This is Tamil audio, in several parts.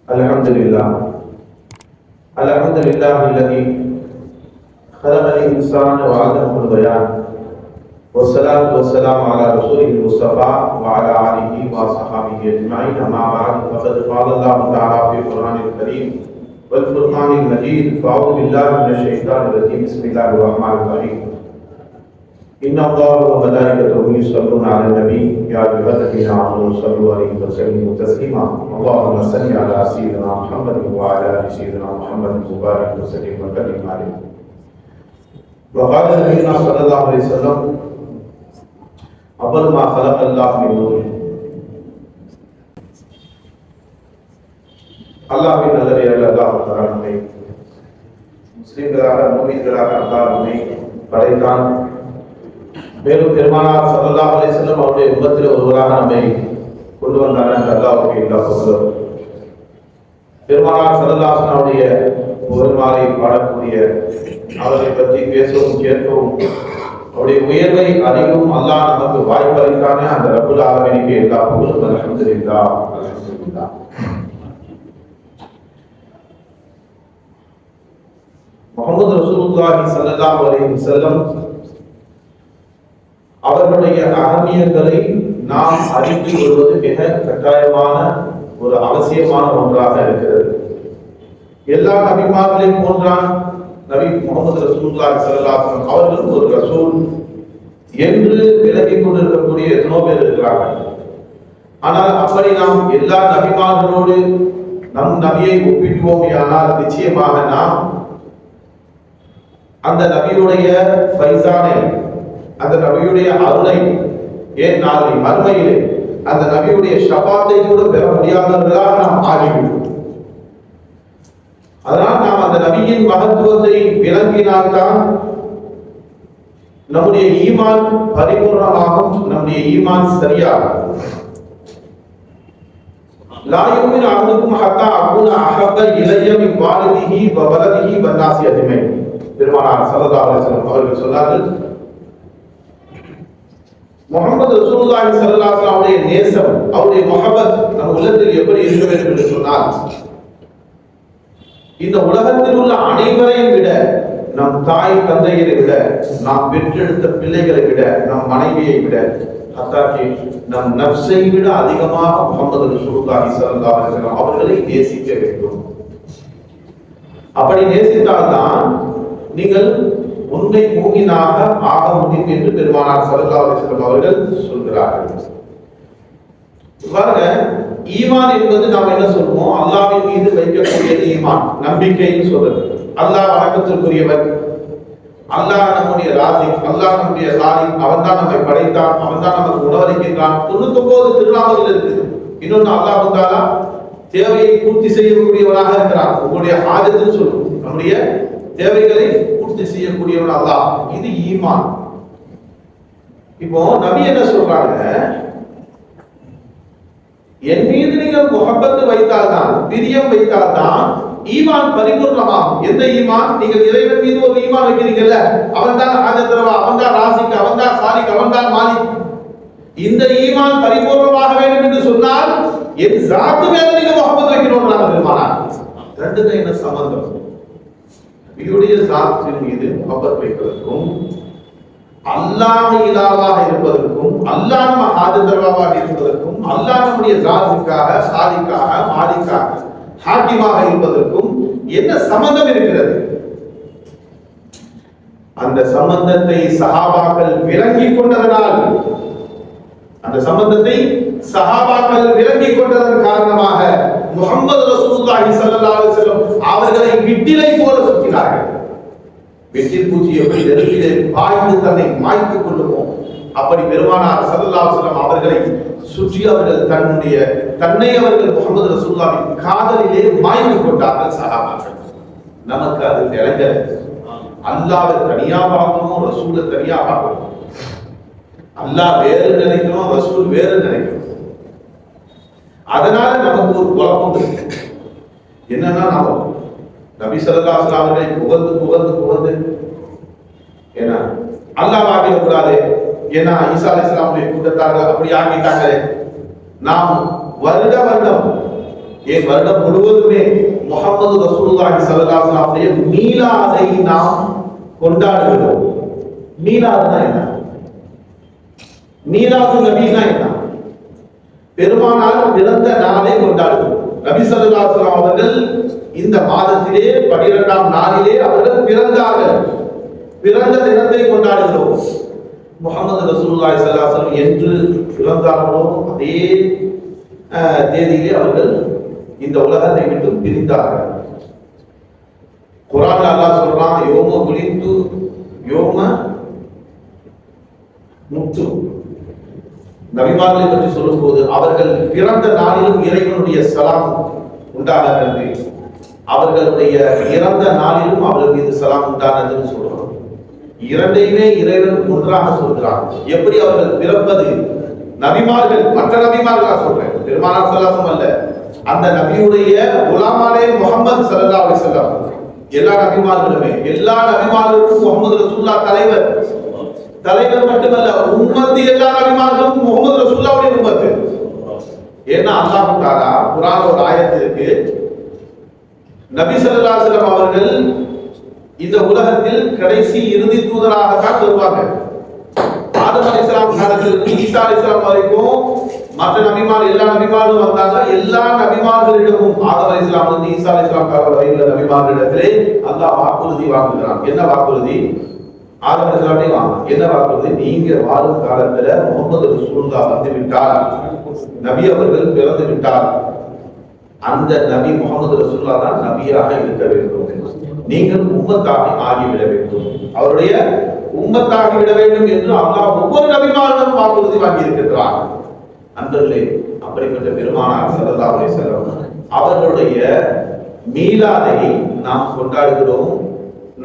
الحمد لله الحمد لله الذي خلق الإنسان وعلمه البيان والصلاة والسلام على رسوله المصطفى وعلى آله وصحبه أجمعين. أما بعد فقد قال الله تعالى في القرآن الكريم والفرقان المجيد: فأعوذ بالله من الشيطان الرجيم. بسم الله الرحمن الرحيم. إن الله وملائكته يصلون على النبي يا أيها الذين آمنوا صلوا عليه وسلموا تسليما. اللهم صل على سيدنا محمد وعلى آل سيدنا محمد وبارك وسلم وكرم عليه. وقال نبينا صلى الله عليه وسلم: أول ما خلق الله من نور. அல்லாஹ்வின் நல்லடியார்களே, அல்லாஹ் தஆலா நம்மை முஸ்லிம்களாக முஃமின்களாக அல்லாஹ் நம்மை படைத்தான். மேலும் பெருமானார் ஸல்லல்லாஹு அலைஹி வஸல்லம் அவருடைய உம்மத்தில் ஒருவராக நம்மை கொண்டு வந்தார். அல்லாஹ்வுக்கு எல்லா புகழும். பெருமானார் ஸல்லல்லாஹு அலைஹி வஸல்லம் அவருடைய புகழ்மாலை பாடக்கூடிய, அவரை பற்றி பேசவும் கேட்கவும், அவருடைய உயர்வை அறிவும் அல்லாஹ் நமக்கு வாய்ப்பளித்தானே அந்த ரப்புல் ஆலமீனுக்கு எல்லா புகழும். அல்ஹம்துலில்லாஹ் அல்ஹம்துலில்லாஹ். முஹம்மது ரசூலுல்லாஹி ஸல்லல்லாஹு அலைஹி வஸல்லம் அவர்களுடைய அகமியங்களை நாம் அறிந்து கொள்வது மிக கட்டாயமான ஒரு அவசியமான ஒன்றாக இருக்கிறது. எல்லா நபிமார்களையும் போன்றான் நபி முஹம்மது ரசூலுல்லாஹி ஸல்லல்லாஹு அலைஹி வஸல்லம் அவர்களும் ஒரு ரசூல் என்று விளங்கிக் கொண்டிருக்கக்கூடிய எத்தனோ பேர் இருக்கிறார்கள். ஆனால் அப்படி நாம் எல்லா நபிமார்களோடு நம் நபியை ஒப்பிடுவோமையானால் நிச்சயமாக நாம் அந்த நபியுடைய ஃபைசானை, அந்த நபியுடைய அருளை, ஏன் நாளை மறுமையிலே அந்த நபியுடைய ஷஃபாத்தை கூட பெற முடியாதவர்களாக நாம் ஆகிவிடும். அதனால் நாம் அந்த நபியின் மகத்துவத்தை விளங்கினால்தான் நம்முடைய ஈமான் பரிபூர்ணமாகும், நம்முடைய ஈமான் சரியாகும். லா யுமினு அஹதுக்கும் ஹத்தா அகூன அஹப்ப இலைய மின் வாலிதிஹி வ வலதிஹி வன் நாஸி அஜ்மஈன். பெருமானார் ஸல்லல்லாஹு அலைஹி வஸல்லம் அவர்கள் சொன்னார்கள், முஹம்மது ரசூலுல்லாஹி ஸல்லல்லாஹு அலைஹி வஸல்லம் அவருடைய நேசம், அவருடைய முஹப்பத் நம் உள்ளத்தில் எப்படி இருக்க வேண்டும் என்று சொன்னால், இந்த உலகத்தில் உள்ள அனைவரையும் விட, நம் தாய் தந்தையரை விட, நாம் பெற்றெடுத்த பிள்ளைகளை விட, நம் மனைவியை விட, அத்தாக்கி நம் நஃப்ஸை விட அதிகமாக முஹம்மது ரசூலுல்லாஹி ஸல்லல்லாஹு அலைஹி வஸல்லம் அவர்களை நேசிக்க வேண்டும். அப்படி நேசித்தால்தான் நீங்கள் உண்மை மூமினாக ஆக முடியும் என்று பெருமானார் ஸல்லல்லாஹு அலைஹி வஸல்லம் அவர்கள் சொல்கிறார்கள். பாருங்க, ஈமான் என்பது நாம் என்ன சொல்றோம்? அல்லாஹ்வின் மீது வைக்கக்கூடிய ஈமான், நம்பிக்கைன்னு சொல்றது. அல்லாஹ் வணக்கத்திற்குரியவன், அல்லாஹ் நம்முடைய ராசிக், அல்லாஹ் நம்முடைய சாலிக், அவன் தான் நம்மை படைத்தான், அவன் தான் நமக்கு உணவளிக்கின்றான். 99 திருநாமங்கள் இருக்குது. இன்னொன்று அல்லாஹ் தஆலா தேவையை பூர்த்தி செய்யக்கூடியவனாக இருக்கிறான். உங்களுடைய ஹாஜத்துன்னு சொல்லுவோம், நம்முடைய தேவைகளை பூர்த்தி செய்யக்கூடியவன் அல்லாஹ். இது ஈமான். இப்போ நபி என்ன சொல்றாங்க? என் மீது நீங்கள் முஹப்பத் வைத்தால்தான், பிரியம் வைத்தால்தான் ஈமான் பரிபூர்ணமாகும். எந்த ஈமான்? நீங்கள் இறைவன் மீது ஒரு ஈமான் வைக்கிறீங்கல்ல, அவன் தான் ஹாஜத்ரவா, அவன் தான் ராசிக், அவன் தான் சாலிக், அவன் தான் மாலிக். இந்த ஈமான் பரிபூர்ணமாக வேண்டும் என்று சொன்னால் என் ஜாத்து மேல நீங்க முஹப்பத் வைக்கணும்ன்றாங்க பெருமானார். ரெண்டுக்கும் என்ன சம்பந்தம்? நபியுடைய ஜாத்தின் மீது முஹப்பத் வைப்பதற்கும், அல்லாஹ் இலாவாக இருப்பதற்கும், அல்லாஹ் நம்ம ஹாஜத்ரவாவாக இருப்பதற்கும், அல்லாஹ் நம்முடைய ராசிக்காக, சாலிக்காக, மாலிக்காக, ஹாக்கிமாக இருப்பதற்கும் என்ன சம்பந்தம் இருக்கிறது? அந்த சம்பந்தத்தை சஹாபாக்கள் விளங்கிக் கொண்டதனால், அந்த சம்பந்தத்தை சஹாபாக்கள் விளங்கிக் கொண்டதன் காரணமாக முஹம்மது ரசூலுல்லாஹி ஸல்லல்லாஹு அலைஹி வஸல்லம் அவர்களை விட்டிலை போல சுற்றினார்கள். வெற்றில் பூச்சி எப்படி நெருப்பிலே பாய்ந்து தன்னை மாய்த்துக் கொள்ளுமோ, அப்படி பெருமானார் ஸல்லல்லாஹு அலைஹி வஸல்லம் அவர்களை சுற்றி அவர்கள் தன்னை அவர்கள் முஹம்மது ரசூலுல்லாஹின் காதலிலே மாய்த்துக் கொண்டார்கள் சஹாபாக்கள். நமக்கு அது விளங்கல. அல்லாஹ்வை தனியா பார்க்கணும், ரசூலை தனியா பார்க்கணும். அல்லாஹ் வேறு நினைக்கணும், ரசூல் வேறு நினைக்கணும். அதனால நமக்கு ஒரு குழப்பம் இருக்கு. என்னன்னா, நாம நபி ஸல்லல்லாஹு அலைஹி வஸல்லம் அவர்களை புகழ்ந்து ஏன்னா அல்லாஹ் ஆகிடக்கூடாது, ஏன்னா ஈசா அலைஹிஸ்ஸலாமுடைய கூட்டத்தார்கள் அப்படி ஆகிட்டாங்களே. நாம் வருடம் ஏன் வருடம் முழுவதுமே முஹம்மது ரசூலுல்லாஹி ஸல்லல்லாஹு அலைஹி வஸல்லம் மீலாதை நாம் கொண்டாடுகிறோம். மீலாதுனா என்ன? மீலாது நபினா என்ன? பெருமானார் பிறந்த நாளை கொண்டாடுகிறோம். நபி ஸல்லல்லாஹு அலைஹி வஸல்லம் அவர்கள் இந்த மாதத்திலே 12ஆம் நாளிலே அவர்கள் பிறந்தார்கள். பிறந்த தினத்தை கொண்டாடுகிறோம். முஹம்மது ரசூலுல்லாஹி ஸல்லல்லாஹு அலைஹி வஸல்லம் என்று பிறந்தார்களோ அதே தேதியிலே அவர்கள் இந்த உலகத்தை விட்டு பிரிந்தார்கள். குர்ஆன்ல அல்லாஹ் சொல்றான், யோம குலிந்து யோம முத்து. நபிமார்களை பற்றி சொல்லும்போது அவர்கள் பிறந்த நாளிலும் இறைவனுடைய சலாம் உண்டானது, அவர்களுடைய இறந்த நாளிலும் அவர்கள் மீது சலாம் உண்டானதுன்னு சொல்றாங்க. இரண்டையுமே இறைவன் ஒன்றாக சொல்கிறான். எப்படி அவர்கள் பிறப்பது, நபிமார்கள், மற்ற நபிமார்களா சொல்றேன், பெருமானார் ஸல்லல்லாஹு அல்ல, அந்த நபியுடைய குலாமானே முஹம்மது ஸல்லல்லாஹு அலைஹி வஸல்லம். எல்லா நபிமார்களுமே, எல்லா நபிமார்களுக்கும் முஹம்மது ரசூலுல்லாஹ் தலைவர். தலைவர் மட்டுமல்ல, உம்மத்து எல்லா நபிமார்களுக்கும் முஹம்மது ரசூலுல்லாஹ்வுடைய உம்மத்து. ஏன்னா அல்லாஹ் தஆலா குர்ஆன்ல ஒரு ஆயத்து இருக்கு, நபி ஸல்லல்லாஹு அலைஹி வஸல்லம் அவர்கள் இந்த உலகத்தில் கடைசி இறுதி தூதராக தான் வருவாங்க. ஆதம் அலைஹிஸ்ஸலாம் காலத்தில் ஈசா அலைஹிஸ்ஸலாம் வரைக்கும் மற்ற நபிமார் எல்லா நபிமார்களும் வந்தாங்க. எல்லா நபிமார்களிடமும் ஆதம் அலைஹிஸ்ஸலாம் இருந்து ஈசா அலைஹிஸ்ஸலாம் காலம் வரை உள்ள நபிமார்களிடத்திலே அல்லாஹ் வாக்குறுதி வாங்குகிறான். என்ன வாக்குறுதி? ஆதம் அலைஹிஸ்ஸலாமே வாங்க. என்ன வாக்குறுதி? நீங்க வாழும் காலத்துல முஹம்மது ரசூலுல்லாஹ் வந்து விட்டால், நபி அவர்கள் பிறந்து விட்டால், அந்த நபி முஹம்மது ரசூலுல்லாஹ் தான் நபியாக இருக்க வேண்டும். நீங்கள் உம்மத்தாகி ஆகிவிட வேண்டும், அவருடைய உம்மத்தாகி விட வேண்டும் என்று அல்லாஹ் ஒவ்வொரு நபிமாரிடம் வாக்குறுதி வாங்கி இருக்கின்றார். அன்றே அப்படிப்பட்ட பெருமானார் ஸல்லல்லாஹு அலைஹி வஸல்லம் அவர்களுடைய மீலாதை நாம் கொண்டாடுகிறோம்.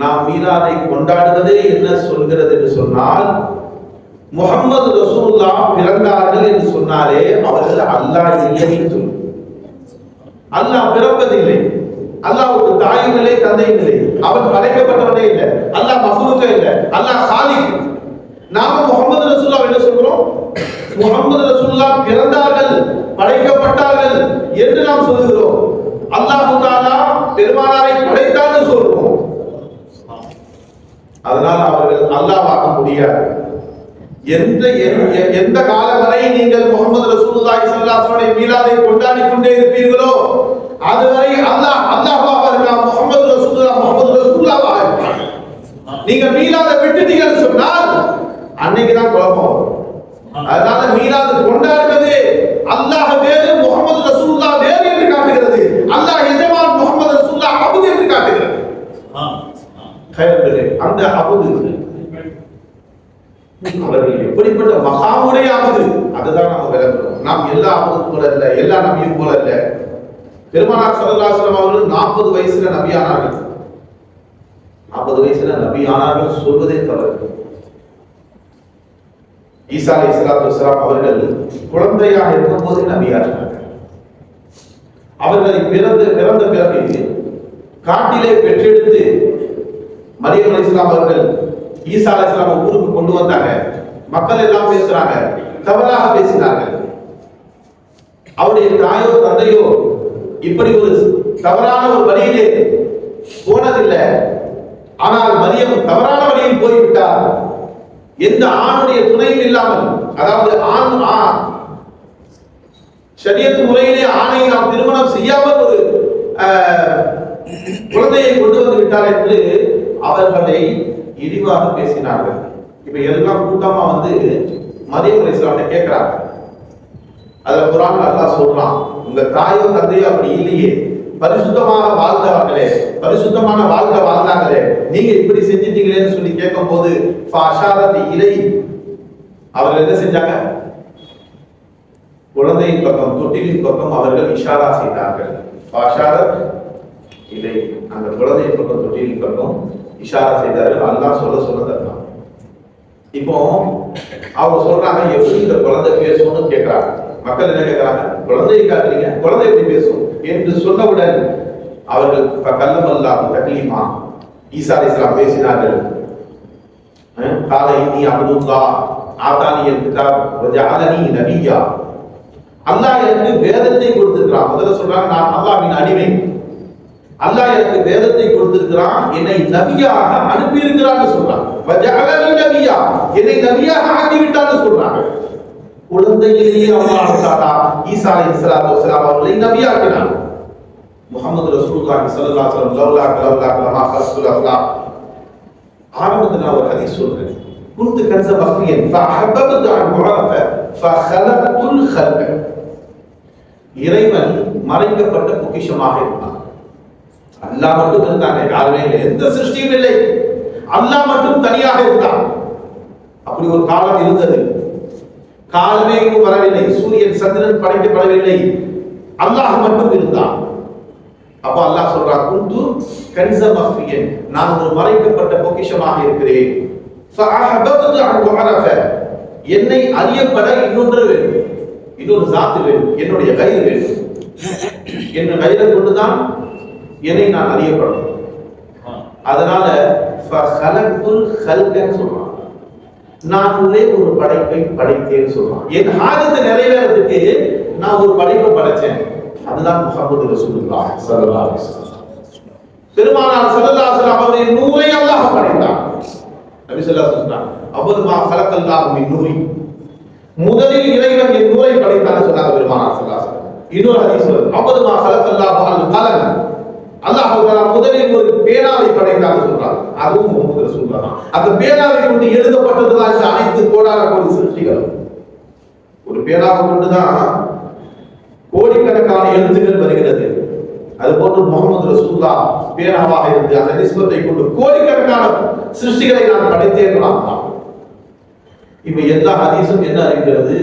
நாம் மீலாதை கொண்டாடுவதே என்ன சொல்கிறது என்று சொன்னால், முஹம்மது ரசூலுல்லாஹ் பிறந்தார்கள் என்று சொன்னாலே அவர்கள் அல்லாஹ் இல்லை என்று சொல்லும். அல்லாஹ் பிறப்பதில்லை, அல்லாஹ்வுக்கு தாயும் இல்லை தந்தையும் இல்லை, அவன் படைக்கப்பட்டவனே இல்லை, அல்லாஹ் மஃபூலுக்கே இல்லை, அல்லாஹ் காலிக். நாம முஹம்மது ரசூலுல்லாஹ் என்ன சொல்றோம்? முஹம்மது ரசூலுல்லாஹ் பிறந்தார்கள், படைக்கப்பட்டார்கள் என்று நாம் சொல்லுகிறோம். அல்லாஹ் தஆலா பெருமானாரை படைத்தான்னு சொல்றோம். அதனால அவர்கள் அல்லாஹ்வாக முடியாது. எந்த காலம் வரை நீங்கள் முஹம்மது ரசூலுல்லாஹி ஸல்லல்லாஹு அலைஹி வஸல்லம் மீலாதை கொண்டாடி கொண்டே இருப்பீர்களோ அதுவரை அல்லாஹ்வாக இருக்கலாம், முஹம்மது ரசூலுல்லாஹ் இருப்பார். நீங்க மீலாதை விட்டுட்டீங்கன்னு சொன்னால் அன்னைக்கு தான் குழப்பம். அதனால மீலாது கொண்டாடுவது அல்லாஹ் வேறு முஹம்மது ரசூலுல்லாஹ் வேறு என்று காட்டுகிறது. அல்லாஹ் எஜமான், முஹம்மது ரசூலுல்லாஹ் அபுது என்று காட்டுகிறது. அந்த அபுது அவர்கள் எப்படிப்பட்ட மகாவுடைய அபுது, அதுதான் நம்ம விளங்குறோம். நாம் எல்லா அபுது போல இல்ல, எல்லா நபியும் போல இல்ல. பெருமானார் ஸல்லல்லாஹு அலைஹி வஸல்லம் அவர்கள் 40 வயசுல நபியானார்கள். 40 வயசுல நபியானார்கள் சொல்வதே தவறு. ஈசா அலைஹிஸ்ஸலாத்து வஸ்ஸலாம் அவர்கள் குழந்தையாக இருக்கும்போது நபியானார்கள். அவர்களை பிறந்த பிறகு காட்டிலே பெற்றெடுத்து மரியம் அலைஹிஸ்ஸலாம் அவர்கள் ஈசா அலைஹிஸ்ஸலாம் ஊருக்கு கொண்டு வந்தாங்க. மக்கள் எல்லாம் பேசுறாங்க, தவறாக பேசினார்கள். அவருடைய தாயோ தந்தையோ இப்படி ஒரு தவறான ஒரு வழியிலே போனதில்லை. ஆனால் மரியம் தவறான வழியில் போய்விட்டார். எந்த ஆணுடைய துணையும் இல்லாமல், அதாவது ஆண் ஷரியத் முறையிலே ஆணை நாம் திருமணம் செய்யாமல் ஒரு குழந்தையை கொண்டு வந்து விட்டார் என்று அவர்களை இழிவாக பேசினார்கள். இப்ப எல்லாம் கூட்டமா வந்து மரியம் அலைஹிஸ்ஸலாத்தை கேட்கிறாங்க. அதுல குர்ஆன்ல அல்லாஹ் சொல்றான், உங்க தாயோ தந்தையோ அப்படி இல்லையே, பரிசுத்தமாக வாழ்ந்தவர்களே, பரிசுத்தமான வாழ்க்கை வாழ்ந்தாங்களே, நீங்க இப்படி செஞ்சிட்டீங்களேன்னு சொல்லி கேட்கும் போது இலை அவர்கள் என்ன செஞ்சாங்க? குழந்தையின் பக்கம், தொட்டிலின் பக்கம் அவர்கள் இஷாரா செய்தார்கள். இலை, அந்த குழந்தையின் பக்கம், தொட்டிலின் பக்கம் இஷாரா செய்தார்கள். அல்லாஹ் சொல்ல தரலாம். இப்போ அவங்க சொல்றாங்க, எப்படி இந்த குழந்தை பேசும்னு கேட்கிறாங்க. மக்கள் என்ன கேட்கிறாங்க? குழந்தையை காட்டுறீங்க, குழந்தை எப்படி பேசும் என்று சொன்னவுடன் அவர்கள் கல்லமல்லாஹு தக்லீமா, ஈசா அலைஹிஸ்ஸலாம் பேசினார்கள். காலை நீ அப்துல்லாஹ் ஆதானியல் கிதாப் வஜஅலனி நபியா, அல்லாஹ் எனக்கு வேதத்தை கொடுத்திருக்கிறான். முதல்ல சொல்றாங்க, நான் அல்லாஹ்வின் அடிமை. அல்லாஹ் எனக்கு வேதத்தை கொடுத்திருக்கிறான், என்னை நபியாக அனுப்பி இருக்கிறான்னு சொல்றாங்க. வஜஅலனி நபியா, என்னை நபியாக ஆக்கி விட்டான்னு சொல்றாங்க. குழந்தையிலேயே அல்லாஹ் தஆலா ஈசா அலைஹிஸ்ஸலாத்து வஸலாம் அவர்களை நபியாக்கினார். முஹம்மது ரசூலுல்லாஹி ஸல்லல்லாஹு அலைஹி வஸல்லம் லவ்லா கலமா ஹஸ்ஸுல் அஃலாம். ஆரம்பத்துல நான் ஒரு ஹதீஸ் சொல்றேன். குன்து கன்ஸ மஃபியன் ஃபஹப்பபது அன் முஅரஃப ஃபஹலக்துல் ஹல்க. இறைவன் மறைக்கப்பட்ட பொக்கிஷமாக இருந்தான். அல்லாஹ் மட்டும் இருந்தாங்க, யாருமே இல்லை, எந்த சிருஷ்டியும் இல்லை, அல்லாஹ் மட்டும் தனியாக இருந்தான். அப்படி ஒரு காலம் இருந்தது. காலமே இன்னும் வரவில்லை, சூரியன் சந்திரன் படைக்கப்படவில்லை, அல்லாஹ் மட்டும் இருந்தான். அப்ப அல்லாஹ் சொல்றான், குன்து கன்ஸ மஃபியன், நான் ஒரு மறைக்கப்பட்ட பொக்கிஷமாக இருக்கிறேன். ஃபஅஹபபது அன் முஅரஃப, என்னை அறியப்பட இன்னொன்று வேண்டும், இன்னொரு ஸாத் வேண்டும், என்னுடைய கைர் வேண்டும். என்ற கைரை கொண்டுதான் என்னை நான் அறியப்படும். அதனால ஃபஹலக்துல் ஹல்கன்னு சொல்றான், நான் உள்ளே ஒரு படைப்பை படைத்தேன்னு சொல்றான். என் ஹாஜத்தை நிறைவேறதுக்கு நான் ஒரு படைப்பை படைச்சேன். அதுதான் முஹம்மது ரசூலுல்லாஹ் ஸல்லல்லாஹு அலைஹி வஸல்லம். பெருமானார் ஸல்லல்லாஹு அலைஹி வஸல்லம் அவருடைய நூரை அல்லாஹ் படைத்தான். நபி ஸல்லல்லாஹு அலைஹி வஸல்லம் அவ்வல் மா ஹலக்கல்லாஹு மின் நூரி, முதலில் இறைவன் என் நூரை படைத்தான்னு சொன்னாங்க பெருமானார் ஸல்லல்லாஹு அலைஹி வஸல்லம். இன்னொரு ஹதீஸ் வருது, அவ்வல் மா ஹலக்கல்லாஹு அல் கலம், அல்லாஹ் தஆலா முதலில் ஒரு பேனாவை படைத்தான்னு சொல்றாங்க. அதுவும் முஹம்மது ரசூலுல்லாஹ் தான். அந்த பேனாவை கொண்டு எழுதப்பட்டதுதான் இந்த அனைத்து கோடான கோடி சிருஷ்டிகள். ஒரு பேனாவை கொண்டுதான் கோடிக்கணக்கான எழுத்துக்கள் வருகிறது. அதுபோன்று முஹம்மது ரசூலுல்லாஹ் பேனாவாக இருந்து அந்த நிஸ்பத்தை கொண்டு கோடிக்கணக்கான சிருஷ்டிகளை நான் படைத்தேன். இப்ப எல்லா ஹதீஸும் என்ன அறிகிறது?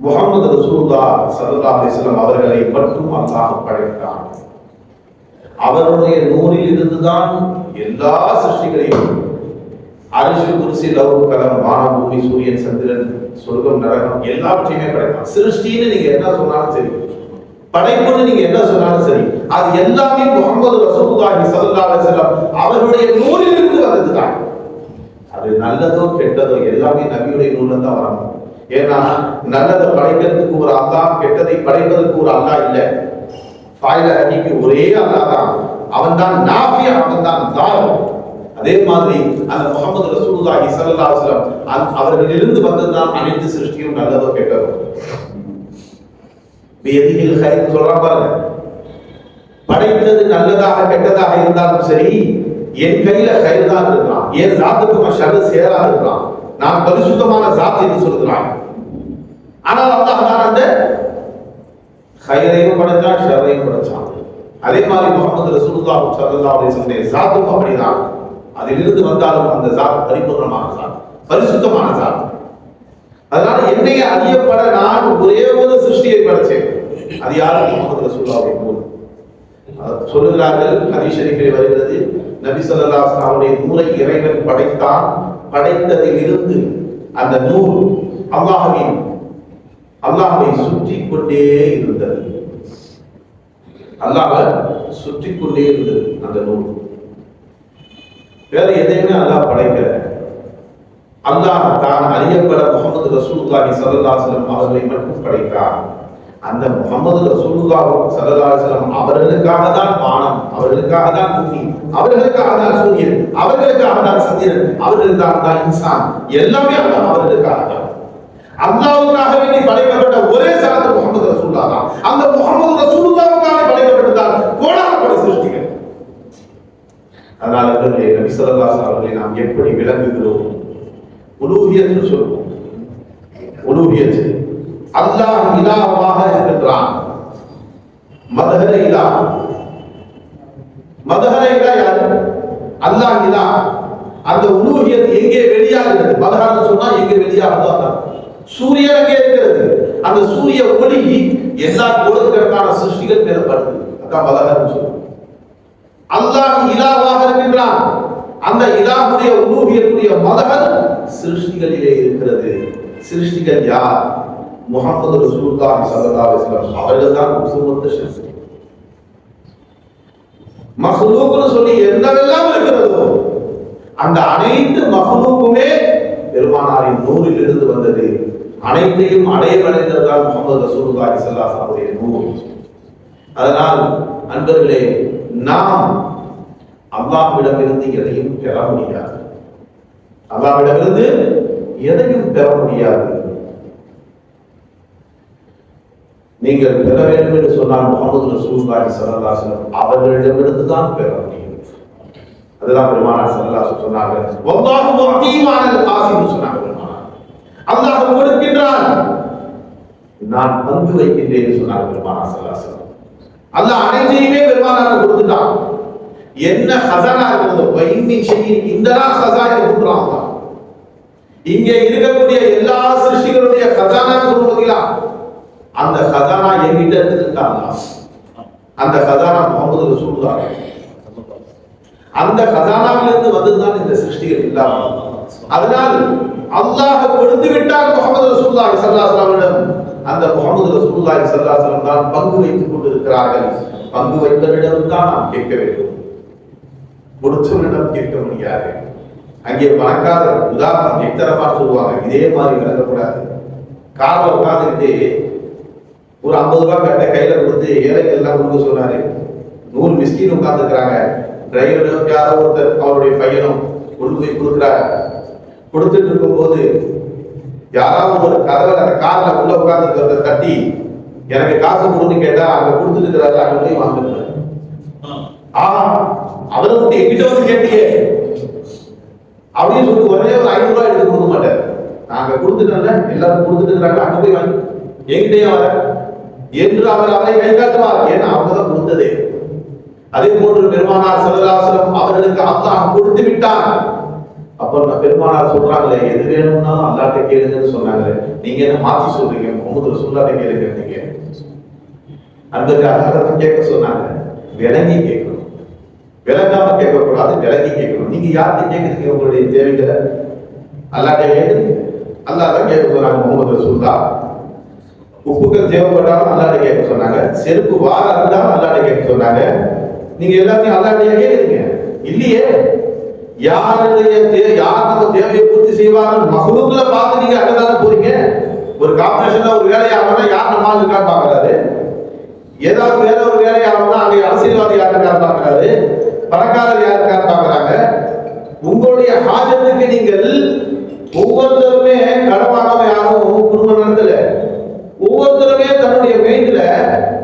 முஹம்மது ரசூலுல்லாஹ் ஸல்லல்லாஹு அலைஹி வஸல்லம் அவர்களை மட்டும் அல்லாஹ் படைத்தான். அவருடைய நூறில் இருந்துதான் எல்லா சிருஷ்டிகளையும், அரிசி, குர்சி, லவ்ஹு, கலம், வானம், பூமி, சூரியன், சந்திரன், சொர்க்கம், நரகம் எல்லாவற்றையுமே படைத்தான். சிருஷ்டின்னு நீங்க என்ன சொன்னாலும் சரி, படைப்புன்னு நீங்க என்ன சொன்னாலும் சரி, அது எல்லாமே முஹம்மது ரசூலுல்லாஹி ஸல்லல்லாஹு அலைஹி வஸல்லம் அவருடைய நூறில் இருந்து வந்ததுதான். அது நல்லதோ கெட்டதோ எல்லாமே நபியுடைய நூல்ல தான் வரணும். ஏன்னா நல்லதை படைக்கிறதுக்கு ஒரு அல்லாஹ், கெட்டதை படைப்பதற்கு ஒரு அல்லாஹ் இல்லை. ஃபாயில ஹகீகி ஒரே அல்லாஹ் தான். அவன் தான் நாஃபி, அவன் தான் தார். அதே மாதிரி அந்த முஹம்மது ரசூலுல்லாஹி ஸல்லல்லாஹு அலைஹி வஸல்லம் அவர்களிலிருந்து வந்ததுதான் அனைத்து சிருஷ்டியும் நல்லதோ கெட்டதோ. பியதில் கைர் சொல்றான் பாருங்க, படைத்தது நல்லதாக கெட்டதாக இருந்தாலும் சரி, என் கையில கைர் தான் இருக்கிறான், என் ஜாத்துக்கு ஷர் சேரா இருக்கிறான், நான் பரிசுத்தமான ஜாத் என்று சொல்கிறான். ஆனால் அல்லாஹ் தான் அந்த கைரையும் படைச்சான், ஷர்ரையும் படைச்சான். அதே மாதிரி முஹம்மது ரசூலுல்லாஹி ஸல்லல்லாஹு அலைஹி வஸல்லம் ஜாத்தும் அப்படிதான். அதிலிருந்து வந்தாலும் அந்த ஜாத் பரிபூர்ணமான ஜாத், பரிசுத்தமான ஜாத். அதனால என்னை அறியப்பட நான் ஒரே ஒரு சிருஷ்டியை படைச்சேன். அது யாரு? முஹம்மது ரசூலுல்லாஹி நூர். சொல்லுகிறார்கள், ஹதீஸ் ஷரீஃபிலே வருகிறது, நபி ஸல்லல்லாஹு அலைஹி வஸல்லம் நூரை இறைவன் படைத்தான். படைத்ததில் இருந்து அந்த நூர் அல்லாஹ்வை சுற்றி கொண்டே இருந்தது. அல்லாஹ்வை சுற்றி கொண்டே இருந்தது அந்த நூர். வேற எதையுமே அல்லாஹ் படைக்கல. அல்லாஹ் தான் அறியப்பட முஹம்மது ரசூலுல்லாஹி ஸல்லல்லாஹு அலைஹி வஸல்லம் அவர்களை மட்டும் படைத்தார். அந்த முஹம்மது ரசூலுல்லாஹி ஸல்லல்லாஹு அலைஹி வஸல்லம் அவர்களுக்காக தான் வானம், அவர்களுக்காக தான் பூமி, அவர்களுக்காக தான் சூரியன், அவர்களுக்காக தான் சந்திரன், அவர்களுக்காக தான் இன்சான், எல்லாமே அல்லாஹ் அவர்களுக்காக தான். அல்லாஹ்வுக்காக வேண்டி படைக்கப்பட்ட ஒரே சாத்து முஹம்மது ரசூலுல்லாஹ் தான். அந்த முஹம்மது ரசூலுல்லாஹ்வுக்காக படைக்கப்பட்டதால் கோடான கோடி சிருஷ்டிகள். அதனால நபி ஸல்லல்லாஹு அலைஹி வஸல்லம் அவர்களை நாம் எப்படி விளங்குகிறோம்? உலூஹியத் சொல்லுவோம். உலூஹியத், அல்லாஹ் இலாஹாக இருக்கின்றான். மதஹர இலாஹ், மதஹர இலாஹ் யாரு? அல்லாஹ் இலாஹ். அந்த உலூஹியத் எங்கே வெளியாகிறது? மதஹர்னு சொன்னா எங்கே வெளியாகுதோ அதான். சூரியன் எங்கே இருக்கிறது? அந்த சூரிய ஒளி எல்லா கோடிக்கணக்கான சிருஷ்டிகள் மேல படுது. அதான் மதஹர்னு சொல்லுவோம். அல்லாஹ் இலாஹாக இருக்கின்றான். அந்த இலாஹுடைய உலூஹியத்துடைய மதஹர் சிருஷ்டிகளிலே இருக்கிறது. சிருஷ்டிகள் யார்? முஹம்மது ரசூலுல்லாஹி ஸல்லல்லாஹு அலைஹி வஸல்லம் அவர்கள் தான் ஒட்டுமொத்த சிருஷ்டி. மஹ்லூக்னு சொல்லி என்னவெல்லாம் இருக்கிறதோ அந்த அனைத்து மஹ்லூக்குமே பெருமானாரின் நூறில் இருந்து வந்தது. அனைத்தையும் அடைந்ததுதான் முகமது ரசூலுல்லாஹி ஸல்லல்லாஹு அலைஹி வஸல்லம் நூல். அதனால் அன்பர்களே, நாம் அல்லாஹ்விடமிருந்து எதையும் பெற முடியாது. அல்லாஹ்விடமிருந்து எதையும் பெற முடியாது. நீங்கள் பெற வேண்டும் என்று சொன்னால் முகமது ரசூலுல்லாஹி ஸல்லல்லாஹு அலைஹி வஸல்லம் அவர்களிடமிருந்து தான் பெற முடியும். அதுதான் பெருமானார் ஸல்லல்லாஹு அலைஹி வஸல்லம் சொன்னாங்க, வல்லாஹு முஅதீமானல் காஸிம் சொன்னாங்க. பெருமானார் அல்லாஹ் கொடுக்கின்றான், நான் பங்கு வைக்கின்றேன் சொன்னாங்க பெருமானார் ஸல்லல்லாஹு அலைஹி வஸல்லம். அல்லாஹ் அனைத்தையுமே பெருமானாருக்கு கொடுத்துட்டான். என்ன ஹஸனா இருக்குதோ வைன்னி ஷைஇன் இந்தரா ஹஸானா கொடுக்குறான். இங்கே இருக்கக்கூடிய எல்லா சிருஷ்டிகளுடைய ஹஸானா சொல்லுவீங்களா, அந்த ஹஸானா என்கிட்ட இருக்குதுன்றாங்க. அந்த ஹஸானா முகமது ரசூலுல்லாஹ். அந்த ஹஸானாவிலிருந்து வந்ததுதான் இந்த சிருஷ்டிகள் எல்லாம். அதனால் அல்லாஹ் கொடுத்து விட்டார் முகமது ரசூலுல்லாஹி ஸல்லல்லாஹு அலைஹி வஸல்லம். அந்த முகமது ரசூலுல்லாஹி ஸல்லல்லாஹு அலைஹி வஸல்லம் தான் பங்கு வைத்துக் கொண்டிருக்கிறார்கள். பங்கு வைத்தவரிடம் தான் நாம் கேட்க வேண்டும், கொடுத்தவரிடம் கேட்க முடியாது. அங்கே பணக்கார உதாரணம் எக்தரப்பா சொல்லுவாங்க, இதே மாதிரி விளங்கக்கூடாது. கார்ல உட்கார்ந்துட்டு ஒரு 50 ரூபாய் கட்ட கையில கொடுத்து ஏழைகள் எல்லாம் கொடுக்க சொன்னாரு. 100 மிஸ்கின் உட்கார்ந்துக்கிறாங்க. டிரைவர் யாரோ ஒருத்தர் அவருடைய பையனும் கொண்டு போய் கொடுக்குறாரு. கொடுத்துட்டு இருக்கும் போது யாராவது ஒரு கதவை அந்த கார்ல உள்ள உட்கார்ந்து தட்டி எனக்கு காசு கொடுன்னு கேட்டா அங்க கொடுத்துட்டு இருக்கிறாரு, அங்க போய் வாங்குறாரு. அவரை வந்து என்கிட்ட வந்து கேட்டீங்க அப்படின்னு சொல்லிட்டு உடனே ஒரு 500 ரூபாய் எடுத்து கொடுக்க மாட்டார். நாங்க கொடுத்துட்டோம்ல, எல்லாரும் கொடுத்துட்டு இருக்கிறாங்க, அங்க போய் வாங்கி என்கிட்டயே வர என்று அவர் அவரை கை காட்டுவார். ஏன்னா அவங்க தான் கொடுத்ததே. அதே போன்று பெருமானார் ஸல்லல்லாஹு அலைஹி வஸல்லம் அவர்களுக்கு அல்லாஹ் கொடுத்து விட்டார். அப்ப பெருமானார் சொல்றாங்களே, எது வேணும்னாலும் அல்லாஹ்ட்ட கேளுங்கன்னு சொன்னாங்களே, நீங்க என்ன மாத்தி சொல்றீங்க, முகமது ரசூலுல்லாஹ்ட்ட கேளுங்க. நீங்க அன்புக்கு அல்லாஹ்ட்ட கேட்க சொன்னாங்க. விளங்கி கேட்கணும், விளங்காம கேட்கக்கூடாது, விளங்கி கேட்கணும். நீங்க யார்கிட்ட கேட்குறீங்க உங்களுடைய தேவைகளை? அல்லாஹ்ட்ட கேட்குறீங்க. அல்லாஹ் தான் கேட்க சொன்னாங்க முகமது ரசூலுல்லாஹ். உப்புக்கள் தேவைப்பட்டாலும் அல்லாஹ்ட்ட கேட்க சொன்னாங்க. செருப்பு வார இருந்தாலும் அல்லாஹ்ட்ட கேட்க சொன்னாங்க. நீங்க எல்லாத்தையும் அல்லாஹ்ட்ட கேட்குறீங்க இல்லையே. யார் நம்ம தேவையை பூர்த்தி செய்வாங்க மஹ்லூக்ல பார்த்து நீங்க அங்கதானே போறீங்க. ஒரு கார்பரேஷன்ல ஒரு வேலையாகனா யார் நம்ம இருக்கான்னு பாக்குறாரு. ஏதாவது வேற ஒரு வேலையாகனா அங்கே அரசியல்வாதி யார் இருக்கான்னு பாக்குறாரு, பணக்காரர் யார் இருக்கான்னு பாக்குறாங்க. உங்களுடைய ஹாஜத்துக்கு நீங்கள் ஒவ்வொருத்தருமே கடமானவ யாரும் குடும்பம் நடத்தல. ஒவ்வொருத்தருமே தன்னுடைய மைண்ட்ல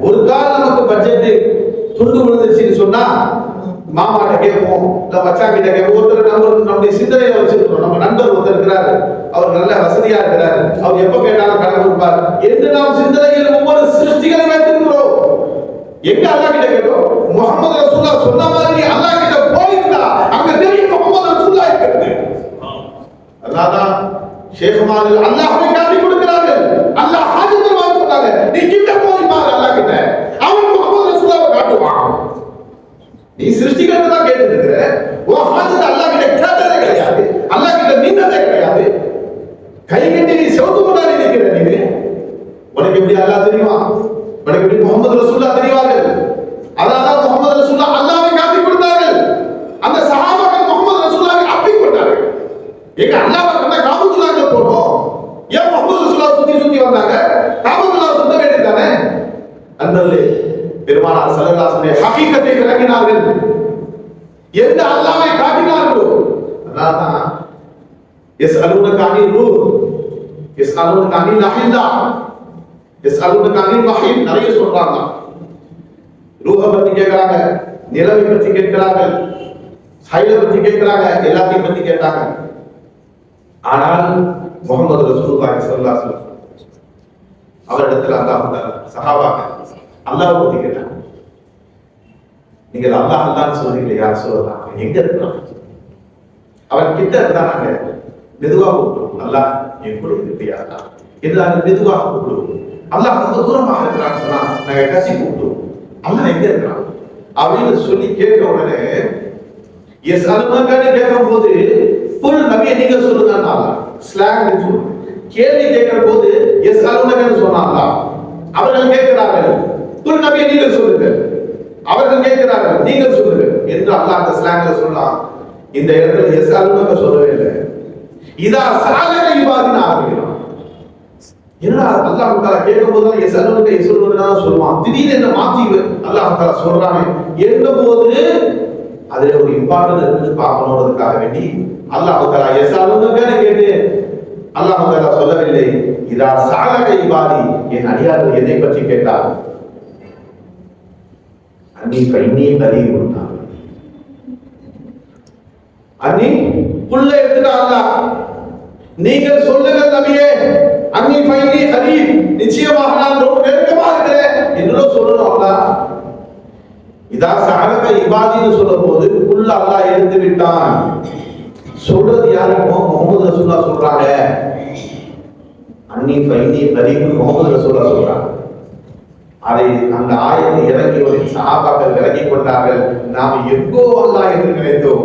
ஒரு கால் நமக்கு பட்ஜெட் துண்டு விழுந்துச்சுன்னு சொன்னா மாமாட்ட கேட்போம், இல்ல மச்சா கிட்ட கேட்போம். ஒருத்தர் நம்முடைய சிந்தனையில வச்சிருக்கிறோம். நம்ம நண்பர் ஒருத்தர் இருக்கிறாரு, அவர் நல்ல வசதியா இருக்கிறாரு, அவர் எப்ப கேட்டாலும் கடன் கொடுப்பார் என்று நாம் சிந்தனையில் ஒவ்வொரு சிருஷ்டிகளை வைத்திருக்கிறோம். எங்க அல்லாஹ் கிட்ட கேட்டோம்? முகமது ரசூலுல்லாஹ் சொன்ன மாதிரி அல்லாஹ் கிட்ட போயிருந்தா அங்க தெரியும் முகமது ரசூலுல்லாஹ் இருக்கிறது. அல்லாஹ் ஷேகுமார்கள் அல்லாஹ்வை காட்டி கொடுக்கிறார்கள். அல்லாஹ் ஹாஜித் வாங்க சொன்னாங்க, நீ கிட்ட போய் பாரு அல்லாஹ் கிட்ட, அவன் முகமது ரசூலுல்லாஹ்வை காட்டுவான். நீ சிருஷ்டிக்கிறது தான் கேட்டு இருக்கிற, ஓ ஹாஜித் அல்லாஹ் கிட்ட கேட்டதே கிடையாது, அல்லாஹ் கிட்ட நின்னதே கிடையாது. கை கட்டி நீ செவுத்து முன்னாடி நிற்கிற. நீ உனக்கு எப்படி அல்லாஹ் தெரியுமா? உனக்கு எப்படி முகமது ரசூலுல்லாஹ் தெரிவார்கள்? அதான் முகமது ரசூலுல்லாஹ் அல்லாஹ்வை காட்டி கொடுத்தார்கள். அந்த சஹாபாக்கள் முகமது ரசூலுல்லாஹ்வை அப்பி கொண்டார்கள். எங்க அல்லாஹ்வை கண்ட காபத்துல்லாஹ்ல போறோம், ஏன் முகமது ரசூலுல்லாஹ் சுத்தி வந்தாங்க? காபத்துல்லாஹ் சுத்த வேண்டியதானே? அன்பர்களே, பெருமானார் ஸல்லல்லாஹு அலைஹி வஸல்லம் ஹகீகத்தை விளக்கினார்கள். எந்த அல்லாஹ்வை காட்டினார்களோ அதான் யஸ்அலூனக அனில் ரூஹ், யஸ்அலூனக அனில் அஹில்லா, யஸ்அலூனக அனில் மஹீத் நிறைய சொல்றாங்க. ரூஹ பத்தி கேட்கறாங்க, நிலவை பத்தி கேட்கிறார்கள், ஹைல பத்தி கேட்கிறாங்க, எல்லாத்தையும் பத்தி கேட்டாங்க. ஆனால் முஹம்மது ரசூலுல்லாஹி ஸல்லல்லாஹு அலைஹி வஸல்லம் அவரிடத்தில் அல்லாஹ் சஹாபாக்கள் அல்லாஹ் பத்தி கேட்டாங்க. நீங்கள் அல்லாஹ் அல்லாஹ்னு சொல்றீங்களே, யார் சொல்றாங்க? எங்க இருக்கிறான்? அவன் கிட்ட இருந்தா நாங்க மெதுவாக கூப்பிடுவோம், அல்லாஹ் என் கூட இருக்கியா என்று நாங்கள் மெதுவாக கூப்பிடுவோம். அல்லாஹ் ரொம்ப தூரமாக இருக்கிறான்னு சொன்னா நாங்க கசி கூப்பிடுவோம், அல்லாஹ் எங்க இருக்கிறான் அப்படின்னு சொல்லி கேட்க உடனே எஸ் அலுவலகான்னு கேட்கும் போது புல் நபியை நீங்க சொல்லுங்க ஸ்லாங் சொல்லுங்க. கேள்வி கேட்கிற போது எஸ் அலுவலகான்னு சொன்னாங்களா? அவர்கள் கேட்கிறார்கள், புல் நபியை நீங்க சொல்லுங்க. அவர்கள் கேட்கிறார்கள், நீங்க சொல்லுங்க என்று அல்லாஹ் அந்த ஸ்லாங்ல சொல்லலாம். இந்த இடத்துல எஸ் அலுவலக சொல்லவே இல்லை. இதா சாலக இபாதின் ஆரம்பிக்கிறான். ஏன்னா அல்லாஹ் தஆலா கேட்கும் போது யஸலுக யஸலுகனா சொல்லுவான். திடீர்னு என்ன மாத்தி அல்லாஹ் தஆலா சொல்றானே என்னபோது அதுல ஒரு இம்பார்ட்டன்ட் இருக்குன்னு பார்க்கணும்ன்றதுக்காக வேண்டி அல்லாஹ் தஆலா யஸலுகன்னு கேட்டு அல்லாஹ் தஆலா சொல்லவில்லை. இதா ஸஅலக இபாதி, என் அடியார்கள் என்னை பற்றி கேட்டார், அன்னி ஃபைன்னி கரீபுன், அன்னி குல்ல எடுத்துட்டா அல்லாஹ், நீங்கள் சொல்லுங்கள் நபியே, அன்னி ஃபைன்னி கரீப், நிச்சயமாக நான் ரொம்ப நெருக்கமா இருக்கிறேன் என்று சொல்லணும் அல்லாஹ். இதா ஸஅலக இபாதின்னு சொல்லும்போது குல்ல அல்லாஹ் எடுத்து விட்டான். சொல்றது யாரு? முஹம்மது ரசூலுல்லாஹ் சொல்றாங்க. அன்னி ஃபைன்னி கரீப் முஹம்மது ரசூலுல்லாஹ் சொல்றாங்க. அதை அந்த ஆயத்தை இறங்கியவரின் சஹாபாக்கள் விலகிக் கொண்டார்கள். நாம் எங்கோ அல்லாஹ் என்று நினைத்தோம்.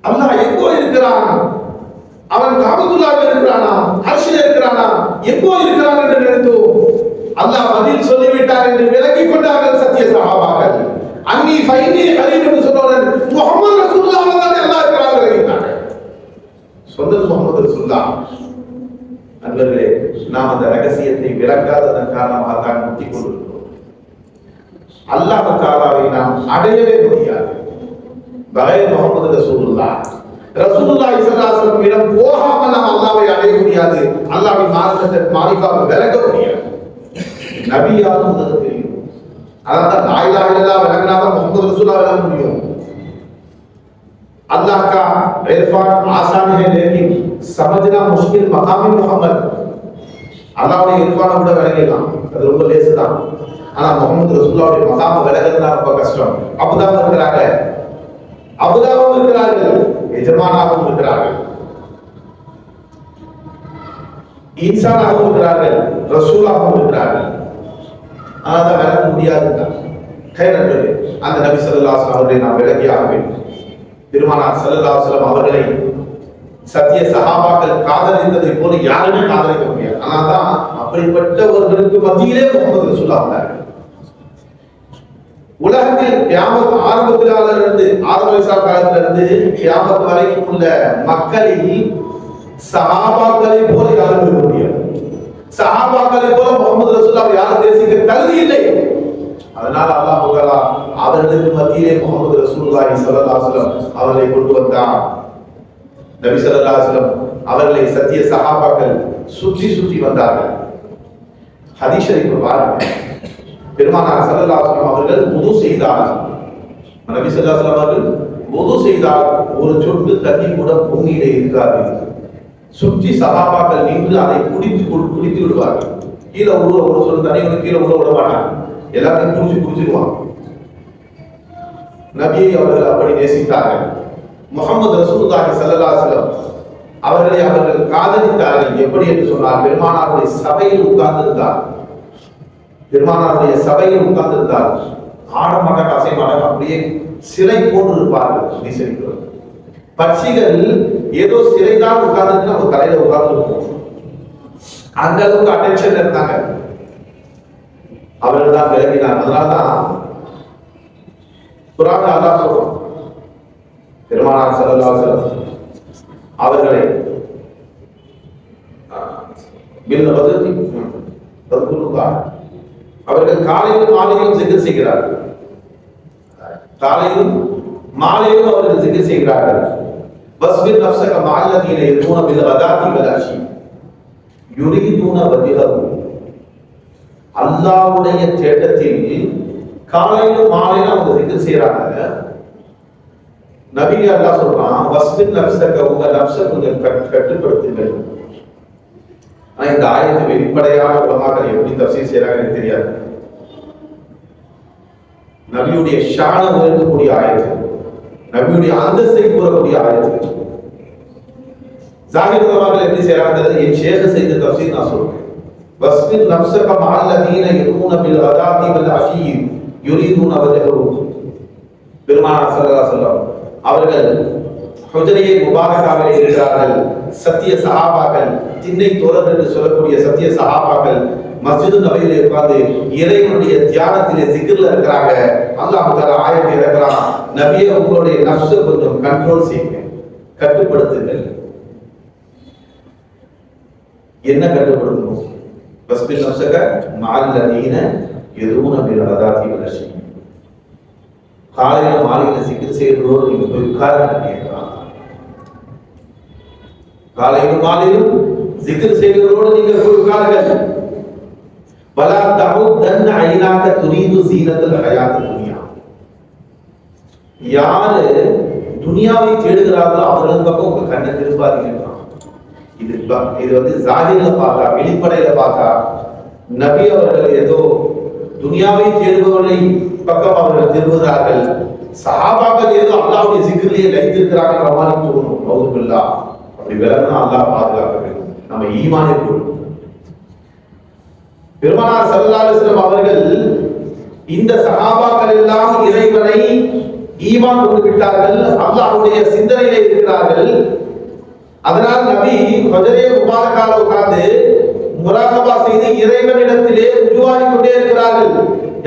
அல்லாஹ் எங்கோ இருக்கிறான், அவன் காபத்துல்லாஹ்வில் இருக்கிறானா, அர்ஷில் இருக்கிறானா, எங்கோ இருக்கிறான் என்று நினைத்தோம். அல்லாஹ் பதில் சொல்லிவிட்டார் என்று விலகிக் கொண்டார்கள் சத்திய சஹாபாக்கள். அன்னி ஃபைன்னி கரீப் என்று சொன்னவுடன் முஹம்மது ரசூலுல்லாஹ் தான் அல்லாஹ் இருக்கிறான் விலகினாங்க. சொன்னது முஹம்மது ரசூலுல்லாஹ். அன்பர்களே, நாம் அந்த ரகசியத்தை விளக்காததன் காரணமாக தான் முட்டிக் கொண்டிருக்கிறோம். அல்லாஹ் தஆலாவை நாம் அடையவே முடியாது. பகை முஹம்மது ரசூலுல்லாஹ் ரசூலுல்லாஹி ஸல்லல்லாஹு அலைஹி வஸல்லம் இடம் போகாமல் நாம் அல்லாஹ்வை அடைய முடியாது. அல்லாஹ்வின் மார்க்கத்தை மாரிஃபாவை விளக்க முடியாது. நபியாலும் அது தெரியும். அதான் லா இலாஹா இல்லல்லாஹ் விளங்கினாதான் முஹம்மது ரசூலுல்லாஹ் விளங்க முடியும். अल्लाह का इरफान आसान है लेकिन समझना मुश्किल मकाम मोहम्मद. அல்லாஹ்வுடைய இர்ஃபான கூட விளங்கலாம், அது ரொம்ப லேசு தான். ஆனா முஹம்மது ரசூலுல்லாஹ்வுடைய மகாம விளங்குறது தான் ரொம்ப கஷ்டம். அபுதாவும் இருக்கிறாங்க, அபுதாவும் இருக்கிறார்கள், எஜமானாகவும் இருக்கிறார்கள், இன்சானாகவும் இருக்கிறார்கள், ரசூலாகவும் இருக்கிறார்கள். ஆனா விளங்க முடியாது. கைரண்டது அந்த நபி ஸல்லல்லாஹு அலைஹி வஸல்லம் நாம் விளங்கியாக வேண்டும். பெருமானார் ஸல்லல்லாஹு அலைஹி வஸல்லம் அவர்களை சத்திய சஹாபாக்கள் காதலித்ததை போல யாருமே காதலிக்க முடியாது. ஆனாதான் அப்படிப்பட்டவர்களுக்கு மத்தியிலே முஹம்மது ரசூலுல்லாஹ் வந்தார்கள். உலகத்தில் கியாமத் ஆரம்பத்திலிருந்து ஆதம் அலைஹிஸ்ஸலாம் காலத்திலிருந்து கியாமத் வரைக்கும் உள்ள மக்களில் சஹாபாக்களை போல யாரும் இருக்க முடியாது. சஹாபாக்களை போல முஹம்மது ரசூலுல்லாஹ் யாரும் தேசிக்க தகுதி இல்லை. அதனால அல்லாஹ் தஆலா அவர்களுக்கு மத்தியிலே முஹம்மது ரசூலுல்லாஹி ஸல்லல்லாஹு அலைஹி வஸல்லம் அவர்களை கொண்டு வந்தார். நபி ஸல்லல்லாஹு அலைஹி வஸல்லம் அவர்களை சத்திய சஹாபாக்கள் சுற்றி சுற்றி வந்தார்கள். ஹதீஸ் ஷரீஃப் பாருங்க. பெருமானார் ஸல்லல்லாஹு அலைஹி வஸல்லம் அவர்கள் வுது செய்தார்கள். நபி ஸல்லல்லாஹு அலைஹி வஸல்லம் அவர்கள் வுது செய்தால் ஒரு சொட்டு தண்ணி கூட பூமியிலே இருக்காது. சுற்றி சஹாபாக்கள் நின்று அதை குடித்து விடுவார்கள். கீழே ஒரு சொட்டு தண்ணி வந்து கீழே விட மாட்டாங்க, எல்லாத்தையும் குடிச்சிடுவாங்க. நபியை அவர்கள் அப்படி நேசித்தார்கள். முஹம்மது ரசூலுல்லாஹி ஸல்லல்லாஹு அலைஹி வஸல்லம் அவர்களை அவர்கள் காதலித்தார்கள். எப்படி என்று சொன்னால், பெருமானாருடைய சபையில் உட்கார்ந்திருந்தார். பெருமானாருடைய சபையில் உட்கார்ந்திருந்தார். ஆடமாட்டாங்க, அசைய மாட்டாங்க, அப்படியே சிலை போன்று இருப்பார்கள். பட்சிகள் ஏதோ சிலைதான் உட்கார்ந்து நம்ம தலையில உட்கார்ந்து இருக்கும். அந்த அளவுக்கு அட்டென்ஷன் இருந்தாங்க. அவர்கள் தான் விளங்கினார். அதனால்தான் குர்ஆன்ல அல்லாஹ் சொல்றான், பெருமானார் ஸல்லல்லாஹு அலைஹி வஸல்லம் அவர்களை அவர்கள் காலையிலும் மாலையிலும் zikr செய்கிறார்கள். காலையிலும் மாலையிலும் அவர்கள் zikr செய்கிறார்கள். வஸ்பிர் நஃப்ஸக மஅல்லதீன யதுன பில் கதாதி வல் அஷி யுரீதுன வஜ்ஹஹு. அல்லாஹ்வுடைய தேட்டத்தில் காலையிலும் மாலையிலும் அவங்க zikr செய்றாங்க. நபி அல்லாஹ் சொல்றான், வஸ்பிர் நஃப்ஸக, உங்க நஃப்ஸை கொஞ்சம் கட்டுப்படுத்துங்கள். ஆனா இந்த ஆயத்தை வெளிப்படையாக உலமாக்கள் எப்படி தஃசீர் செய்றாங்கன்னு தெரியாது. நபியுடைய ஷான உயர்த்தக்கூடிய ஆயத்து, நபியுடைய அந்தஸ்தை கூறக்கூடிய ஆயத்து. ஜாகிர் உலமாக்கள் எப்படி செய்றாங்கன்றது என் ஷேக் செய்த தஃசீர் நான் சொல்றேன். வஸ்பிர் நஃப்ஸக மஅல்லதீன யதுன பில் கதாதி வல் அஷி யுரீதுன வஜ்ஹஹு. பெருமானார் ஸல்லல்லாஹு அலைஹி வஸல்லம் அவர்கள் ஹுஜ்ரையே முபாரகாவிலே இருக்கிறார்கள். சத்திய சஹாபாக்கள், திண்ணை தோழர்கள் என்று சொல்லக்கூடிய சத்திய சஹாபாக்கள் மஸ்ஜிது நபவியிலே உட்கார்ந்து இறைவனுடைய தியானத்திலே zikr-ல இருக்கிறாங்க. அல்லாஹ் தஆலா ஆயத்தை இறக்குறான், நபியே உங்களுடைய நஃப்ஸை கொஞ்சம் கண்ட்ரோல் செய்யுங்க, கட்டுப்படுத்துங்கள். என்ன கட்டுப்படுத்தணும்? வஸ்பிர் நஃப்ஸக மஅல்லதீன யதுஊன பில் கதாத்தி வல் அஷி. காலையில மாலையில சிக்ர் செய்யறதோடு நீங்க போய் உட்கார்ந்து கேட்கலாம். காலையிலும் மாலையிலும் சிக்ர் செய்யறதோடு நீங்க போய் உட்காருங்க. வலா தமுத்தன் ஐனாக துரீது ஸீனத்துல் ஹயாத்துத் துன்யா. யாரு துனியாவை தேடுகிறார்களோ அவர்கள் பக்கம் உங்க கண்ணை திருப்பாதீங்க. இது வந்து ஜாஹிர்ல பார்த்தா, வெளிப்படையில பார்த்தா நபி அவர்கள் ஏதோ துனியாவை தேடுபவர்களை பக்கம் அவர்கள் திரும்புகிறார்கள். சஹாபாக்கள் ஏதோ அல்லாஹ்வுடைய சிக்ரிலேயே லைத்திருக்கிறாங்கன்ற மாதிரி தோணும். அவுதுபில்லா. அப்படி விலகினா அல்லாஹ் பாதுகாக்க வேண்டும். நம்ம ஈமானை கொள்ளும். பெருமானார் ஸல்லல்லாஹு அலைஹி வஸல்லம் அவர்கள் இந்த சஹாபாக்கள் எல்லாம் இறைவனை ஈமான் கொண்டு விட்டார்கள், அல்லாஹ்வுடைய சிந்தனையிலே இருக்கிறார்கள். அதனால் நபி ஹஜரே முபாரக்கால உட்கார்ந்து முராகபா செய்து இறைவனிடத்திலே ருஜுவாகி கொண்டே இருக்கிறார்கள்.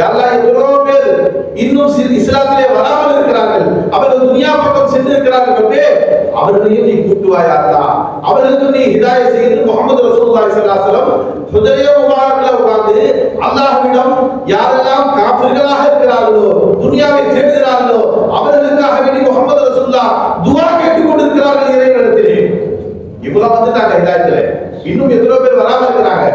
அல்லாஹ் எத்தனையோ பேர் இன்னும் இஸ்லாத்திலே வராமல் இருக்கிறார்கள், அவர்கள் துனியா பக்கம் சென்று இருக்கிறார்கள். அவர்களையும் நீ கூட்டுவாயா அல்லாஹ், அவர்களுக்கு நீ ஹிதாயத் செய்து முஹம்மது ரசூலுல்லாஹி ஸல்லல்லாஹு அலைஹி வஸல்லம் ஹுதையா முபாரக்ல உட்கார்ந்து அல்லாஹ்விடம் யாரெல்லாம் காஃபிர்களாக இருக்கிறார்களோ, துனியாவை தேடுகிறார்களோ அவர்களுக்காக வேண்டி முஹம்மது ரசூலுல்லாஹ் துஆ கேட்டுக் கொண்டிருக்கிறார்கள் இறைவனிடத்திலே. இவ்வளவு வந்துட்டாங்க ஹிதாயத்துல, இன்னும் எத்தனை பேர் வராம இருக்கிறாங்க.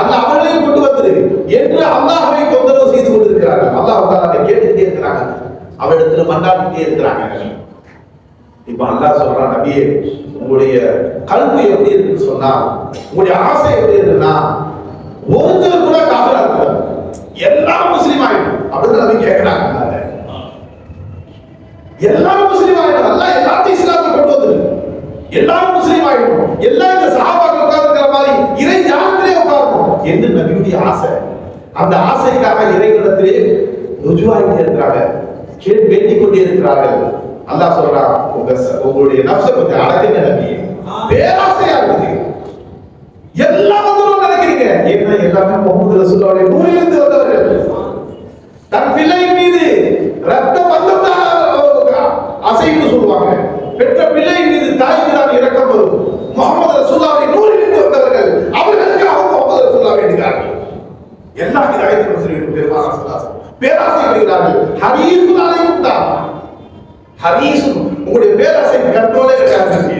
அல்லாஹ் அவர்களையும் கொண்டு வந்துரு என்று அல்லாஹ்வை தொந்தரவு செய்து கொண்டிருக்கிறார்கள். அல்லாஹ் தஆலா கேட்டுட்டே இருக்கிறாங்க, அவரிடத்துல மன்றாடிட்டே இருக்கிறாங்க. இப்ப அல்லாஹ் சொல்றான், நபியே உங்களுடைய கல்வி எப்படி இருக்குன்னு சொன்னா, உங்களுடைய ஆசை எப்படி இருக்குன்னா ஒருத்தர் கூட காஃபிரா இருக்காது, எல்லாரும் முஸ்லீம் ஆயிடும் அப்படின்னு நபி கேட்கிறாங்க. எல்லாரும் முஸ்லீம் ஆயிடும், அல்லாஹ் எல்லாத்தையும் இஸ்லாத்தை கொண்டு வந்துரு, எல்லாரும் முஸ்லீம் ஆயிடும், எல்லாம் இந்த சஹாபாக்கள் உட்கார்ந்துக்கிற மாதிரி இறை ஞானத்திலே உட்காரணும் என்று நபியுடைய ஆசை. அந்த ஆசைக்காக இறைவனிடத்திலே ருஜுவாகிட்டே இருக்கிறாங்க, கேட்டு வேண்டிக் கொண்டே இருக்கிறார்கள். அல்லாஹ் சொல்றான், உங்களுடைய நஃப்ஸை கொஞ்சம் அடக்குங்க நபி, பேராசையா இருக்குது, எல்லாம் வந்துடும் நினைக்கிறீங்க. ஏன்னா எல்லாமே முஹம்மது ரசூலுல்லாஹி நூறிலிருந்து வந்தவர்கள். தன் பிள்ளையின் மீது ரத்த பந்தத்தால் அசைன்னு சொல்லுவாங்க. பெற்ற பிள்ளையின் மீது தாய்க்கு தான் இரக்கம் வரும். முஹம்மது ரசூலுல்லாஹி நூறிலிருந்து வந்தவர்கள், அவர்களுக்காக முஹம்மது ரசூலுல்லாஹி வேண்டுகிறார்கள். எல்லா ஹிதாயத்தும் சொல்லிட்டு பெருமானார் ஸல்லல்லாஹு அலைஹி வஸல்லம் பேராசை வைக்கிறார்கள். ஹரீஸுன் அலைக்கும் தான், ஹரீஸுன் உங்களுடைய பேராசை கண்ட்ரோலே கிடையாது,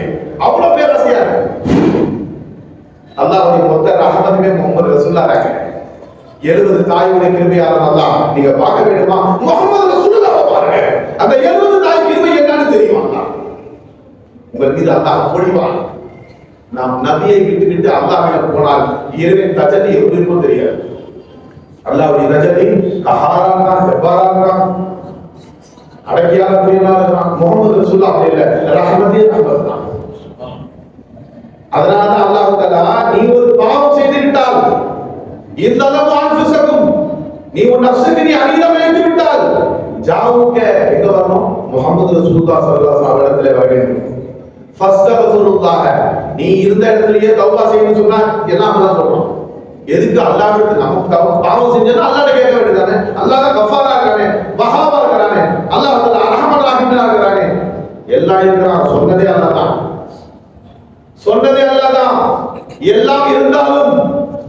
அவ்வளவு பேராசையா இருக்கு. அல்லாஹ்வுடைய மொத்த ரஹமத்துமே முஹம்மது ரசூலுல்லாஹ் ராங்க. 70 தாயுடைய கிருபையாளர் அல்லாஹ் நீங்க பார்க்க வேண்டுமா, முஹம்மது ரசூலுல்லாஹ் பாருங்க. அந்த 70 தாய் கிருபை என்னன்னு தெரியுமா? உங்கள் மீது அல்லாஹ் பொழிவான். நாம் நபியை விட்டுவிட்டு அல்லாஹ்விடம் போனால் இறைவன் தஜல்லி எப்படி இருக்கும் தெரியாது. அல்லாஹ்வுடைய தஜல்லி கஹாரானா ஜப்பாரானா அடக்கியால புரியலானா. முஹம்மது ரசூலுல்லாஹ் அப்படி இல்ல, ரஹமத்தே ரஹமத் தான். அதனால தான் அல்லாஹ் தஆலா நீ ஒரு பாவம் செய்து விட்டால், இந்தளவு அன்ஃபுஸகும், நீ உன் நஃப்ஸுக்கு நீ அநீதம் இழைத்து விட்டால், ஜாவுக எங்க வரணும்? முஹம்மது ரசூலுல்லாஹ் ஸல்லல்லாஹு அலைஹி வஸல்லம் வர வேண்டும். ஃபஸ்தக்ஃபிருல்லாஹ், நீ இருந்த இடத்திலேயே தௌபா செய்யணும்னு சொன்னா எல்லாம் அல்லாஹ் சொல்றான். எதுக்கு? அல்லாஹ்விட்டு நமக்கு பாவம் செஞ்சா அல்லாஹ்ட்ட கேட்க வேண்டியதானே. அல்லாஹ் தான் கஃபாரா இருக்கானே, வஹாபா இருக்கானே, அல்லாஹ் தஆலா அர்ஹமர் ரஹீமா இருக்கானே, எல்லாம் இருக்கிறான். சொன்னதே அல்லாஹ் தான், சொன்னதே அல்லாஹ் தான். எல்லாம் இருந்தாலும்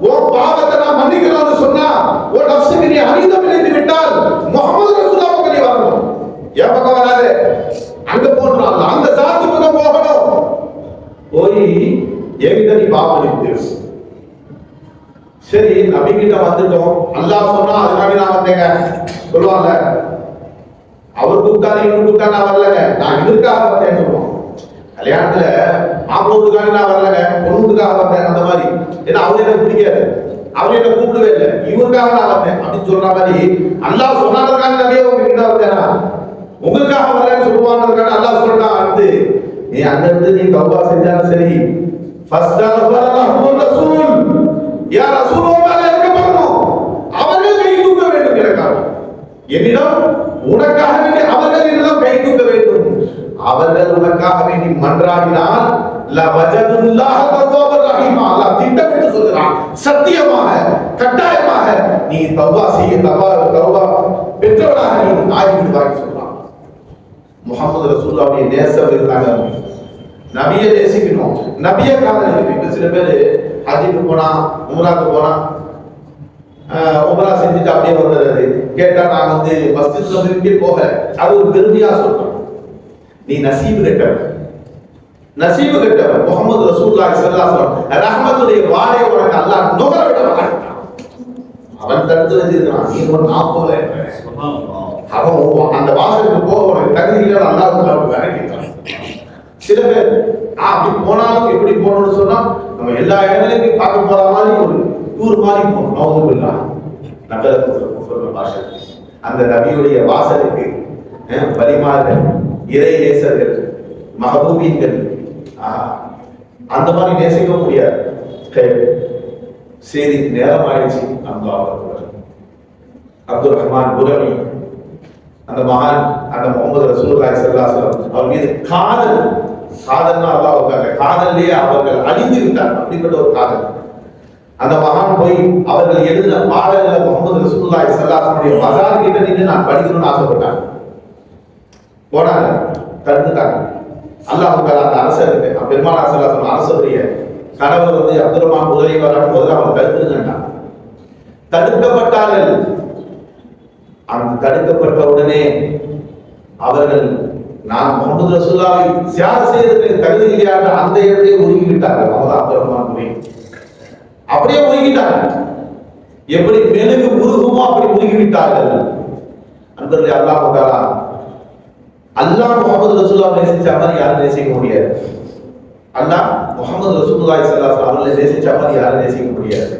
ஓ பாவத்தை நான் மன்னிக்கிறேன்னு சொன்னா, ஓ நஃப்ஸுக்கு நீ அநீதம் இழைத்து விட்டால் முஹம்மது ரசூலுல்லாஹ் பக்கம் நீ வரணும். ஏன் பக்கம் வராதே? அங்க போறான், அந்த சாத்து பக்கம் போகணும். போய் என்கிட்ட நீ பாவம் இழைத்து, சரி நபி கிட்ட வந்துட்டோம், அல்லாஹ் சொன்னா அதுக்காக நான் வந்தேங்க சொல்லுவாங்க. அவர் கூப்பிட்டாரு, இவரு கூப்பிட்டா நான் வரலங்க, நான் இதற்காக வந்தேன்னு சொல்லுவோம். கல்யாணத்துல மாப்பிள்ளைக்காக நான் வரலங்க, பொண்ணுக்காக வந்தேன் அந்த மாதிரி. ஏன்னா அவரு எனக்கு பிடிக்காது, அவரு என்ன கூப்பிடவே இல்லை, இவருக்காக நான் வந்தேன் அப்படின்னு சொல்ற மாதிரி. அல்லாஹ் சொன்னாங்க நபியே உங்ககிட்ட வந்தேனா, உங்களுக்காக வரலன்னு சொல்லுவாங்க. அல்லாஹ் சொல்றான், அடுத்து நீ அந்த இடத்துல நீ தௌபா செஞ்சாலும் சரி, ஃபஸ்தக்ஃபரல்லாஹு ரசூல், யா ரசூல் மேல இறக்கப்படணும், அவர்கள் கை தூக்க வேண்டும் எனக்காக, என்னிடம் உனக்காக வேண்டி அவர்கள் என்னிடம் கை தூக்க வேண்டும். அவர்கள் உனக்காக வேண்டி மன்றாடினால் லவஜதுல்லாஹ தவ்வாபர் ரஹீமா, அல்லாஹ் திட்டமிட்டு சொல்றான், சத்தியமாக கட்டாயமாக நீ தௌபா செய்ய தௌபா பெற்றவனாக நீ ஆகிவிடுவாய் சொல்றான். முஹம்மது ரசூலுல்லாஹ்வுடைய நேசம் இருந்தாங்க. நபியை நேசிக்கணும், நபியை காதலிக்கணும். இப்ப சில பேர் ஹஜ்ஜுக்கு போனா, உம்ராக்கு போனா, உம்ரா செஞ்சுட்டு அப்படியே வந்துடுறது. கேட்டா நான் மஸ்ஜித் நபவிக்கே போகல, அது ஒரு பெருமையா சொல்றேன். நீ நசீபு கெட்டவன், நசீபு கெட்டவன். முகமது ரசூலுல்லாஹி ஸல்லல்லாஹு அலைஹி வஸல்லம் ரஹ்மத்துடைய வாடை உனக்கு அல்லாஹ் நுகர விட மாட்டான். அவன் தடுத்து வச்சிருக்கான், நீ ஒரு நான் போல அவன் அந்த வாசலுக்கு போக உனக்கு தகுதி இல்லை, அல்லாஹ் விரட்டிட்டான். சில பேர் அப்படி போனாலும் எப்படி போகணும்னு சொன்னா நம்ம எல்லா இடங்களையும் போய் பார்க்க போற மாதிரி ஒரு டூர் மாதிரி போகணும். நவுதுபில்லா நகரத்து பாஷை அந்த நபியுடைய வாசலுக்கு பரிமாறுகள், இறை நேசர்கள், மஹபூபீன்கள் அந்த மாதிரி நேசிக்க முடியாது. சரி, நேரம் ஆயிடுச்சு. அப்துல் ரஹ்மான் புரவி அந்த மகான், அந்த முகமது ரசூலுல்லாஹி ஸல்லல்லாஹு அலைஹி வஸல்லம் அவர் மீது காதல், காதல்னா அல்லாஹ்வுக்காக, காதல்லையே அவர்கள் அழிந்து விட்டார். அப்படிப்பட்ட ஒரு காதல். அந்த மகான் போய் அவர்கள் எழுதின பாடல்களை முகமது ரசூலுல்லாஹி ஸல்லல்லாஹு அலைஹி வஸல்லம் மஸார் கிட்ட நின்று நான் படிக்கணும்னு ஆசைப்பட்டாங்க. போனாங்க, தடுத்துட்டாங்க. அல்லாஹ்வுக்காக அந்த அரசருக்கு, பெருமானார் ஸல்லல்லாஹு அலைஹி வஸல்லம் அரசருடைய கணவர் அப்துல் ரஹ்மான் புரவி வரான்னு முதல்ல அவங்க தடுத்துட்டாங்க. தடுக்கப்பட்டார்கள். அந்த தடுக்கப்பட்ட உடனே அவர்கள் நான் முகமது ரசூலுல்லாஹை தியாகம் செய்யறதுக்கு தகுதி இல்லையாக அந்த இடத்தையே உருகிவிட்டார்கள். அப்துல் ரஹ்மான் புரவி அப்படியே உருகிட்டார்கள். எப்படி மெழுகு உருகுமோ அப்படி உருகிவிட்டார்கள். அன்பர்களே, அல்லாஹ் தஆலா அல்லாஹ் முகமது ரசூலுல்லாஹை நேசிச்ச மாதிரி யாரும் நேசிக்க முடியாது. அல்லாஹ் முகமது ரசூலுல்லாஹி ஸல்லல்லாஹு அலைஹி வஸல்லம் அவர்களை நேசிச்ச மாதிரி யாரும் நேசிக்க முடியாது.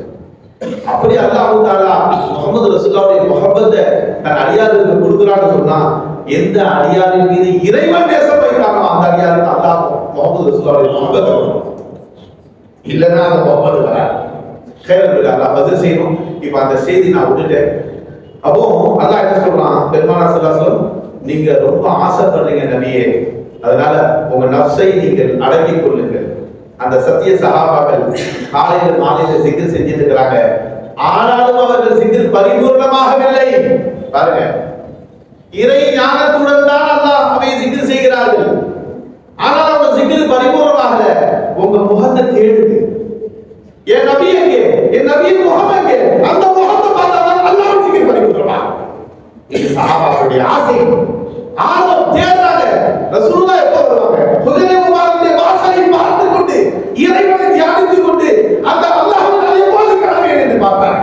அப்படி அல்லாஹ் தஆலா முகமது ரசூலுல்லாஹ்வுடைய முஹப்பத்தை தன் அடியாருக்கு கொடுக்கிறான்னு சொன்னா, எந்த அடியாரின் மீது இறைவன் நேசம் வைத்தானோ அந்த அடியாருக்கு அல்லாஹ் முகமது ரசூலுல்லாஹ்வுடைய முஹப்பத்தை கொடுப்பான். இல்லைன்னா அந்த முஹப்பத் வராது. கைரல் அல்லாஹ் பதில் செய்யணும். இப்ப அந்த செய்தி நான் விட்டுட்டேன். அப்போ அல்லாஹ் என்ன சொல்றான், பெருமானார் ஸல்லல்லாஹு அலைஹி வஸல்லம் நீங்க ரொம்ப ஆசைப்படுறீங்க நபியே, அதனால உங்க நஃப்ஸை நீங்கள் அடக்கிக் கொள்ளுங்கள். அந்த சத்திய சஹாபாக்கள் காலையில மாலையில சிக்ர் செஞ்சிட்டு இருக்கிறாங்க. ஆனாலும் அவர்கள் சிக்ர் பரிபூர்ணமாகவில்லை. பாருங்க, இறை ஞானத்துடன் தான் அல்லாஹ் அவை சிக்ர் செய்கிறார்கள். ஆனால் அவங்க சிக்ர் பரிபூர்ணமாகல. உங்க முகத்தை தேடுது. என் நபி எங்கே, என் நபியின் முகம் எங்கே, அந்த முகத்தை பார்த்தாதான் அல்லாஹ் சிக்ர் பரிபூர்ணமாகும். இது சஹாபாக்களுடைய ஆசை. ஆர்வம் தேடுறாங்க. ரசூலுல்லாஹ் எப்போ வருவாங்க? ஹுதைபியா முபாரக்குடைய வாசலை பார்த்து கொண்டு இறைவனை தியானித்துக் கொண்டு அந்த அல்லாஹ்வை எப்போது காணவேன் என்று பார்த்தாங்க.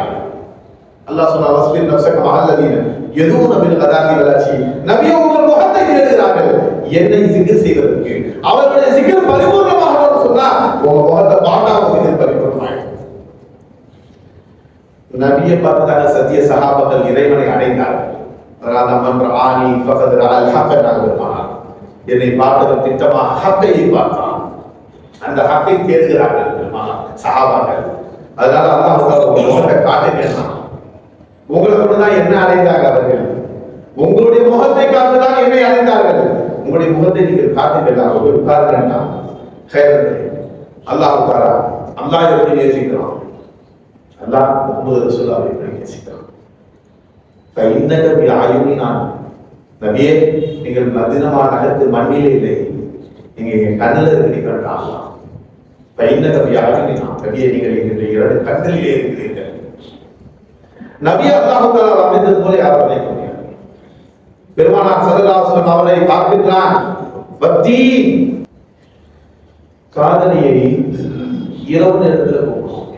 அல்லாஹ் சொன்னா, வஸ்பிர் நஃப்ஸக மஅல்லதீன யதுஊன பில் கதாதி வல் அஷி. நபியே, உங்கள் முகத்தை தேடுகிறார்கள் என்னை சிக்ர் செய்வதற்கு. அவர்களுடைய சிக்ர் பரிபூர்ணமாகணும்னு சொன்னா உங்க முகத்தை பார்த்தாம சிக்ர் பரிபூர்ணமாயிடும். நபியை பார்த்தாங்க சத்திய சஹாபாக்கள் இறைவனை அடைந்தார்கள். என்னை பார்த்தவர் திட்டமாக ஹக்கை பார்த்தான். அந்த ஹக்கை தேடுகிறார்கள் சஹாபாக்கள். அதனால அல்லாஹ் முகத்தை காட்டுகிறான். உங்களை கொண்டுதான் என்ன அடைந்தாங்க அவர்கள். உங்களுடைய முகத்தை காட்டுதான் என்னை அடைந்தார்கள். உங்களுடைய முகத்தை நீங்கள் காட்டுங்கள். உட்கார்ந்து அல்லாஹ் உட்காரா. அல்லாஹ் எப்படி நேசிக்கிறான், அல்லாஹ் முஹம்மது ரசூலுல்லாஹை எப்படி நேசிக்கிறான். நபியே, நீங்கள் மதீனா நகரத்து மண்ணிலே இல்லை, நீங்க என் கண்ணில் இருக்கிறீர்கள். நபியே, நீங்கள் எங்களுடைய இரண்டு கண்களிலே இருக்கிறீர்கள். நபியை அல்லாஹ் தஆலா அமைத்தது போல யாரும் அமைக்க முடியாது. பெருமானார் ஸல்லல்லாஹு அலைஹி வஸல்லம் அவரை பார்க்கிறான். பக்தி காதலியை இரவு நேரத்தில் போகணும்.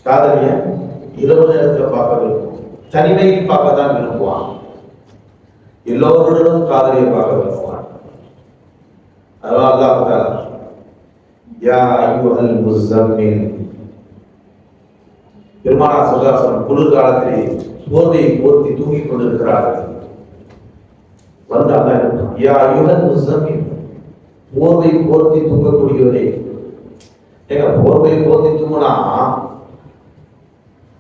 காதலிய இரவு நேரத்தில் பார்க்க விரும்பும், தனிமையில் பார்க்கத்தான் விரும்புவான். எல்லோருடனும் காதலியை பார்க்க விரும்புவான். அதனால அல்லாஹ் தஆலா யா அய்யுஹல் முஸம்மில், பெருமானார் ஸல்லல்லாஹு அலைஹி வஸல்லம் குளிர்காலத்திலே போர்வையை போர்த்தி தூங்கிக் கொண்டிருக்கிறார்கள். வந்து அல்லாஹ் யா அய்யுஹல் முஸம்மில், போர்வை போர்த்தி தூங்கக்கூடியவரே. ஏங்க, போர்வை போர்த்தி தூங்கினா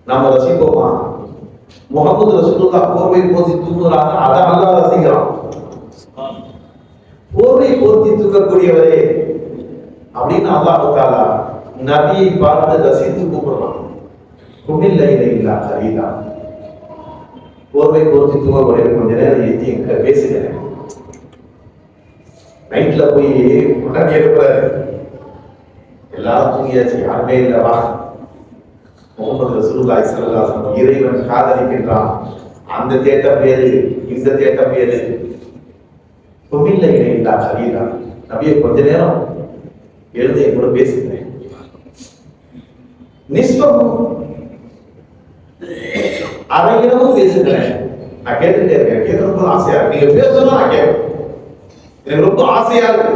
நாம ரசிப்போமா? முகமது ரசூலுல்லாஹ் போர்வை போர்த்தி தூங்குறாங்க, அதை அல்லாஹ் ரசிக்கிறான். போர்வை போர்த்தி தூங்கக்கூடியவரே அப்படின்னு அல்லாஹ் தஆலா நபியை பார்த்து ரசித்து கூப்பிடுறான். குமில்ல இல்லா கலீலா, போர்வை போர்த்தி தூங்கக்கூடிய கொஞ்ச நேரம் ஏற்றி எங்க பேசுகிறேன். நைட்ல போய் கொண்டாடி எழுப்புறாரு. எல்லாரும் தூங்கியாச்சு, யாருமே இல்லவா? முகமது ரசூலுல்லாஹி ஸல்லல்லாஹு அலைஹி வஸல்லம் இறைவன் காதலிக்கின்றான். அந்த தேட்டம் வேறு, இந்த தேட்டம் வேறு. தொழிலை இல்லா கலீலா. நபியை கொஞ்ச நேரம் எழுதி கூட பேசுகிறேன். நிஸ்பமும் அரையினமும் பேசுகிறேன். நான் கேட்டுட்டே இருக்கேன். கேட்க ரொம்ப ஆசையா இருக்கு. நீங்க பேசணும், நான் கேட்பேன். எனக்கு ரொம்ப ஆசையா இருக்கு.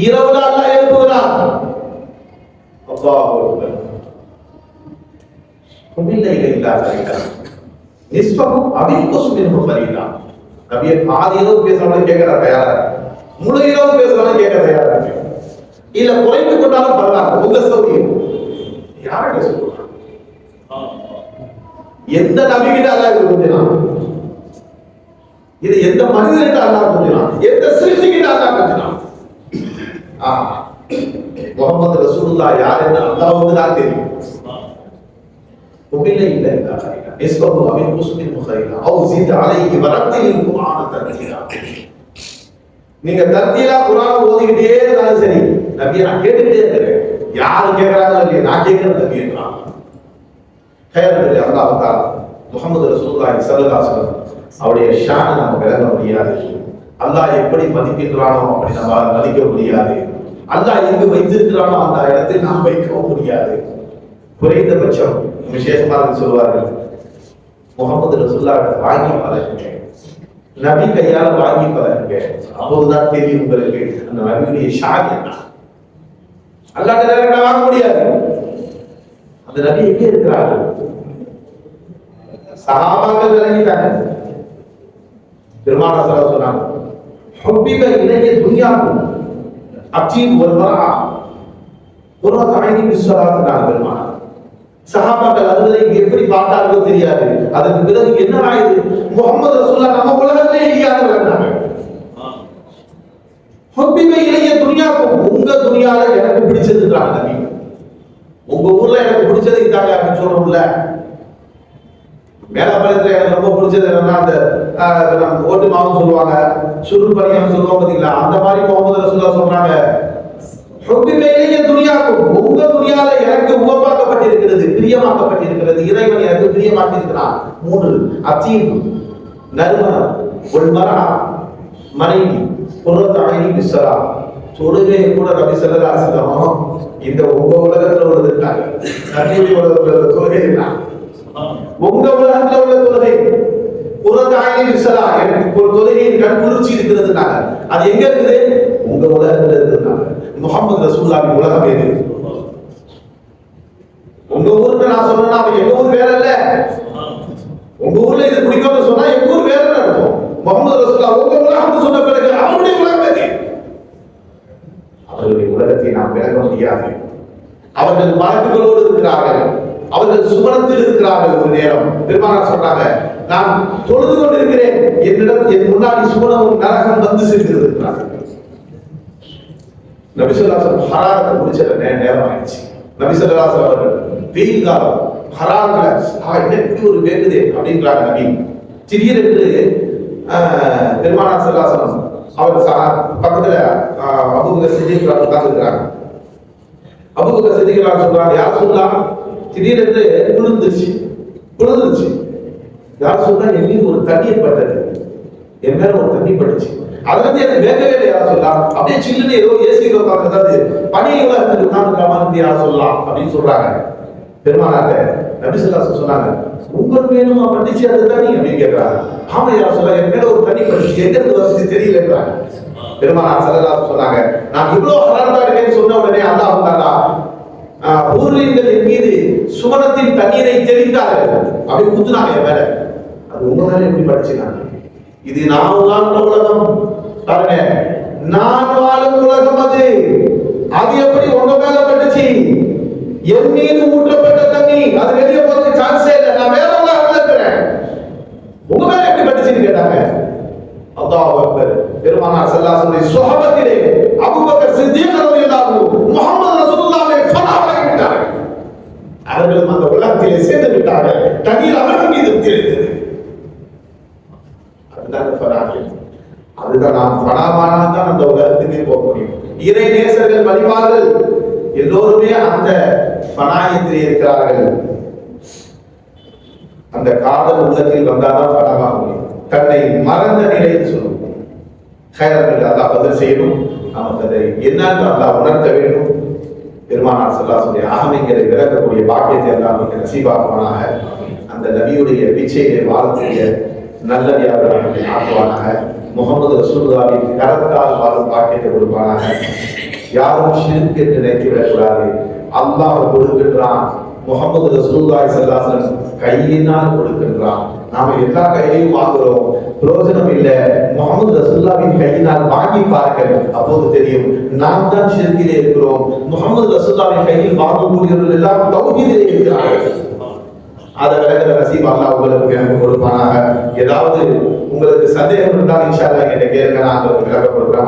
இரவுல அல்லாஹ் எழுப்புகிறான். அல்லாஹ் அக்பர். தொழிலை இல்லா கலீலா. நிஸ்பமும் அபிகுஸ்மின் கலீலா. நபியை பாதி இரவு பேசுறவங்க கேட்கற தயாரா, முழு இரவு பேசுறவங்க கேட்க தயாரா இருக்கு. இல்ல குறைந்து கொண்டாலும் பரவாயில்ல, உங்க சௌரியம். யார்கிட்ட சொல்றாங்க? எந்த நபிகிட்ட அல்லாஹ் கொஞ்சினான்? இது எந்த மனிதர்கிட்ட அல்லாஹ் கொஞ்சினான்? எந்த சிருஷ்டிகிட்ட அல்லாஹ் கொஞ்சினான்? முகமது ரசூலுல்லாஹ் யார் என்று அல்லாஹ்வுக்கு தான் தெரியும். وبالله إلا إذا خيرا نصفه أو ينقص منه خيرا أو زد عليه ورتل القرآن ترتيلا. நீங்க தர்த்தீலா குர்ஆன் ஓதிக்கிட்டே இருந்தாலும் சரி, நபியை நான் கேட்டுக்கிட்டே இருக்கிறேன். யாரு கேட்கறாங்களோ இல்லையா, நான் கேட்கறது நபின்றான். ஹைரத்துல் அல்லாஹ் தஆலா முஹம்மது ரசூலுல்லாஹி ஸல்லல்லாஹு அலைஹி வஸல்லம் அவருடைய ஷானை நம்ம விளங்க முடியாது. அல்லாஹ் எப்படி மதிக்கின்றானோ அப்படி நம்ம மதிக்க முடியாது. அல்லாஹ் எங்கு வைத்திருக்கிறானோ அந்த இடத்தில் நாம் வைக்கவும் முடியாது. குறைந்தபட்சம் விசேஷமாக சொல்வார்கள், முகமது ரசூலுல்லாஹ் வாங்கி பழகுங்க, நபி கையால வாங்கி பழகுங்க. அப்போதுதான் தெரியும் உங்களுக்கு அந்த நபியுடைய ஷான் என்ன. அல்லாஹ் டைரக்டா வாங்க முடியாது. அந்த நபி எங்கே இருக்கிறார்கள்? சஹாபாக்கள் விளங்கிட்டாங்க. பெருமானார் ஸல்லல்லாஹு அலைஹி வஸல்லம் ஹுப்பிப இலைய துன்யாக்கும் அத்தீப் வல் மர்ஆ குர்ரத் ஐனி பிஸ்ஸலாத்னால பெருமானார். சஹாபாக்கள் அதுவரை எப்படி பார்த்தார்களோ தெரியாது. அதற்கு பிறகு என்ன ஆயிடுது? முகமது ரசூலுல்லாஹ் நம்ம உலகத்திலே இல்லையாங்க. ஹுப்பிப இலைய துன்யாக்கும், உங்க துன்யால எனக்கு பிடிச்சதுன்றாங்க நபி. உங்க ஊர்ல எனக்கு பிடிச்சது இதாங்க அப்படின்னு சொல்றோம்ல. மேலப்பழத்துல எனக்கு ரொம்ப பிடிச்சது என்னன்னா அந்த ஓட்டு மாவு சொல்லுவாங்க, சுருள் பணியம் சொல்லுவாங்க பாத்தீங்களா, அந்த மாதிரி முகமது ரசூலுல்லாஹ் சொல்றாங்க, உங்க துனியால எனக்கு உவப்பாக்கப்பட்டிருக்கிறது, பிரியமாக்கப்பட்டிருக்கிறது, இறைவன் எனக்கு பிரியமாக்கியிருக்கிறான். 3 அத்தீப் நறுமணம், ஒல்மரா மனைவி, குர்ரத் ஐனி பிஸ்ஸலா. தொழுகை கூட நபி ஸல்லல்லாஹு அலைஹி வஸல்லம் இந்த உங்க உலகத்துல உள்ளது இருக்காங்க, நபியுடைய உலகத்துல உள்ள தொழுகை என்ன? உங்க உலகத்துல உள்ள தொழுகை குர்ரத் ஐனி பிஸ்ஸலா, எனக்கு ஒரு தொழுகையின் கண் குளிர்ச்சி இருக்கிறதுனால. அது எங்க இருக்குது? உங்க உலகத்துல இருக்கிறதுனால. முஹம்மது ரசூலுல்லாஹ் உலகம் வேறு. உங்க ஊருக்கு நான் சொன்னா அப்ப எங்க ஊர் வேற இல்ல. உங்க ஊர்ல இது பிடிக்கும்னு சொன்னா எங்க ஊர் வேற அர்த்தம். முஹம்மது ரசூலுல்லாஹ் உங்க உலகம் சொன்ன பிறகு அவருடைய உலகம் வேறு. அவருடைய உலகத்தை நாம் விளங்க முடியாது. அவர்கள் மலக்குகளோடு இருக்கிறார்கள், அவர்கள் சுவனத்தில் இருக்கிறார்கள். ஒரு நேரம் பெருமானார் சொல்றாங்க, நான் தொழுது கொண்டிருக்கிறேன், என்னிடம் என் முன்னாடி சுவனமும் நரகம் வந்து செல்கிறது என்றார்கள். நபி ஸல்லல்லாஹு அலைஹி வஸல்லம் ஹராரத்தை முடிச்ச நேரம் ஆயிடுச்சு. நபி ஸல்லல்லாஹு அலைஹி வஸல்லம் வெயில் காலம், ஹராரத்துல இன்னைக்கு ஒரு வேகுதே அப்படின்றாங்க நபி. திடீரென்று பெருமானார் ஸல்லல்லாஹு அலைஹி வஸல்லம் அவர் பக்கத்துல அபூபக்கர் சித்திக் உட்கார்ந்துருக்கிறாங்க. அபூபக்கர் சித்திக் சொல்றாங்க, யார் சொல்லலாம், திடீரென்று குளிர்ந்துச்சு. யார் சொல்றா, என் மீது ஒரு தண்ணீர் பட்டது, என் மேல ஒரு தண்ணி பட்டுச்சு. அதுல இருந்து எனக்கு வேகவே இல்லை. யார் சொல்லலாம், அப்படியே சில்லுன்னு ஏதோ ஏசியில் உட்கார்ந்து, அதாவது பனியில இருந்து உட்கார்ந்து மாதிரி யார் சொல்லலாம் அப்படின்னு சொல்றாங்க. பெருமானார் நபி ஸல்லல்லாஹு அலைஹி வஸல்லம் சொன்னாங்க, உங்களுக்கு வேணுமா பட்டுச்சு அந்த தண்ணி அப்படின்னு கேட்கிறாங்க. ஆமா யார் சொல்ல, என் மேல ஒரு தண்ணி பட்டுச்சு, எங்க இருந்து வந்து தெரியலன்றாங்க. பெருமானார் ஸல்லல்லாஹு அலைஹி வஸல்லம் சொன்னாங்க, நான் இவ்வளவு ஹராரத்தா இருக்கேன்னு சொன்ன உடனே அல்லாஹ் தஆலா ஊர்லிங்கள் என் மீது சுவனத்தின் தண்ணீரை தெளித்தார்கள், அப்படி ஊத்துனாங்க என் மேல. அது உங்க மேல எப்படி பட்டுச்சுனாங்க. இது நான் வாழ்ந்த உலகம் பாருங்க, நான் வாழும் உலகம் அது. அது எப்படி உங்க மேல பட்டுச்சு? என் மீது ஊற்றப்பட்ட தண்ணி அது வெளியே போறது சான்ஸே இல்லை. நான் வேற உலகத்துல இருக்கிறேன், உங்க மேல எப்படி பட்டுச்சுன்னு கேட்டாங்க. அல்லாஹ் அக்பர். பெருமானார் ஸல்லல்லாஹு அலைஹி வஸல்லம் சுஹபத்திலே அபூபக்கர் சித்திக் ரலியல்லாஹு அன்ஹு முஹம்மது ரசூலுல்லாஹ்வை ஃபனாவாகி விட்டார்கள். அவர்களும் அந்த உலகத்திலே சேர்ந்து விட்டார்கள். தண்ணீர் அவர்கள் மீது தெரிந்தது. அதுதான் ஃபனாவில். அதுதான் நாம் பணமானால் தான் அந்த உலகத்துக்கு போக முடியும். இறை நேசர்கள் வழிபாடுகள் எல்லோருமே அந்த பணாயத்தில் இருக்கிறார்கள். அந்த காதல் உள்ளத்தில் வந்தாதான் பணமாக முடியும். தன்னை மறந்த நிலையில் சொல்லும் கைரங்கள் அல்லாஹ் பதில் செய்யணும். நமக்கு அதை என்னன்னு அல்லாஹ் உணர்த்த வேண்டும். பெருமானார் ஸல்லல்லாஹு ஆகமைகளை விளக்கக்கூடிய பாக்கியத்தை எல்லாம் நமக்கு நசீபாக்குவானாக. அந்த நபியுடைய பிச்சையை வாழக்கூடிய நல்லடியார்களாக ஆக்குவானாக. முகமது ரசூலுல்லாஹின் கரத்தால் வாழும் பாக்கியத்தை கொடுப்பானாக. யாரும் ஷிர்க் என்று நினைத்து விடக்கூடாது. அல்லாஹ் கொடுக்கின்றான், முகமது ரசூலுல்லாஹி ஸல்லல்லாஹு அலைஹி வஸல்லம் கையினால் கொடுக்கின்றான். நாம எல்லா கையிலையும் வாங்குறோம், பிரயோஜனம் இல்லை. முகமது ரசூலுல்லாஹின் கையினால் வாங்கி பாருங்கள், அப்போது தெரியும் நாம் தான் ஷிர்கிலே இருக்கிறோம். முகமது ரசூலுல்லாஹின் கையில் வாங்கக்கூடியவர்கள் எல்லாம் தௌஹீதிலே இருக்கிறார்கள். அதை விளக்குற நசீப் அல்லாஹ் உங்களுக்கு எனக்கு கொடுப்பானாக. ஏதாவது உங்களுக்கு சந்தேகம் இருந்தால் இன்ஷா அல்லாஹ் என்னை கேளுங்க, நான் உங்களுக்கு விளக்க கொடுக்குறேன்.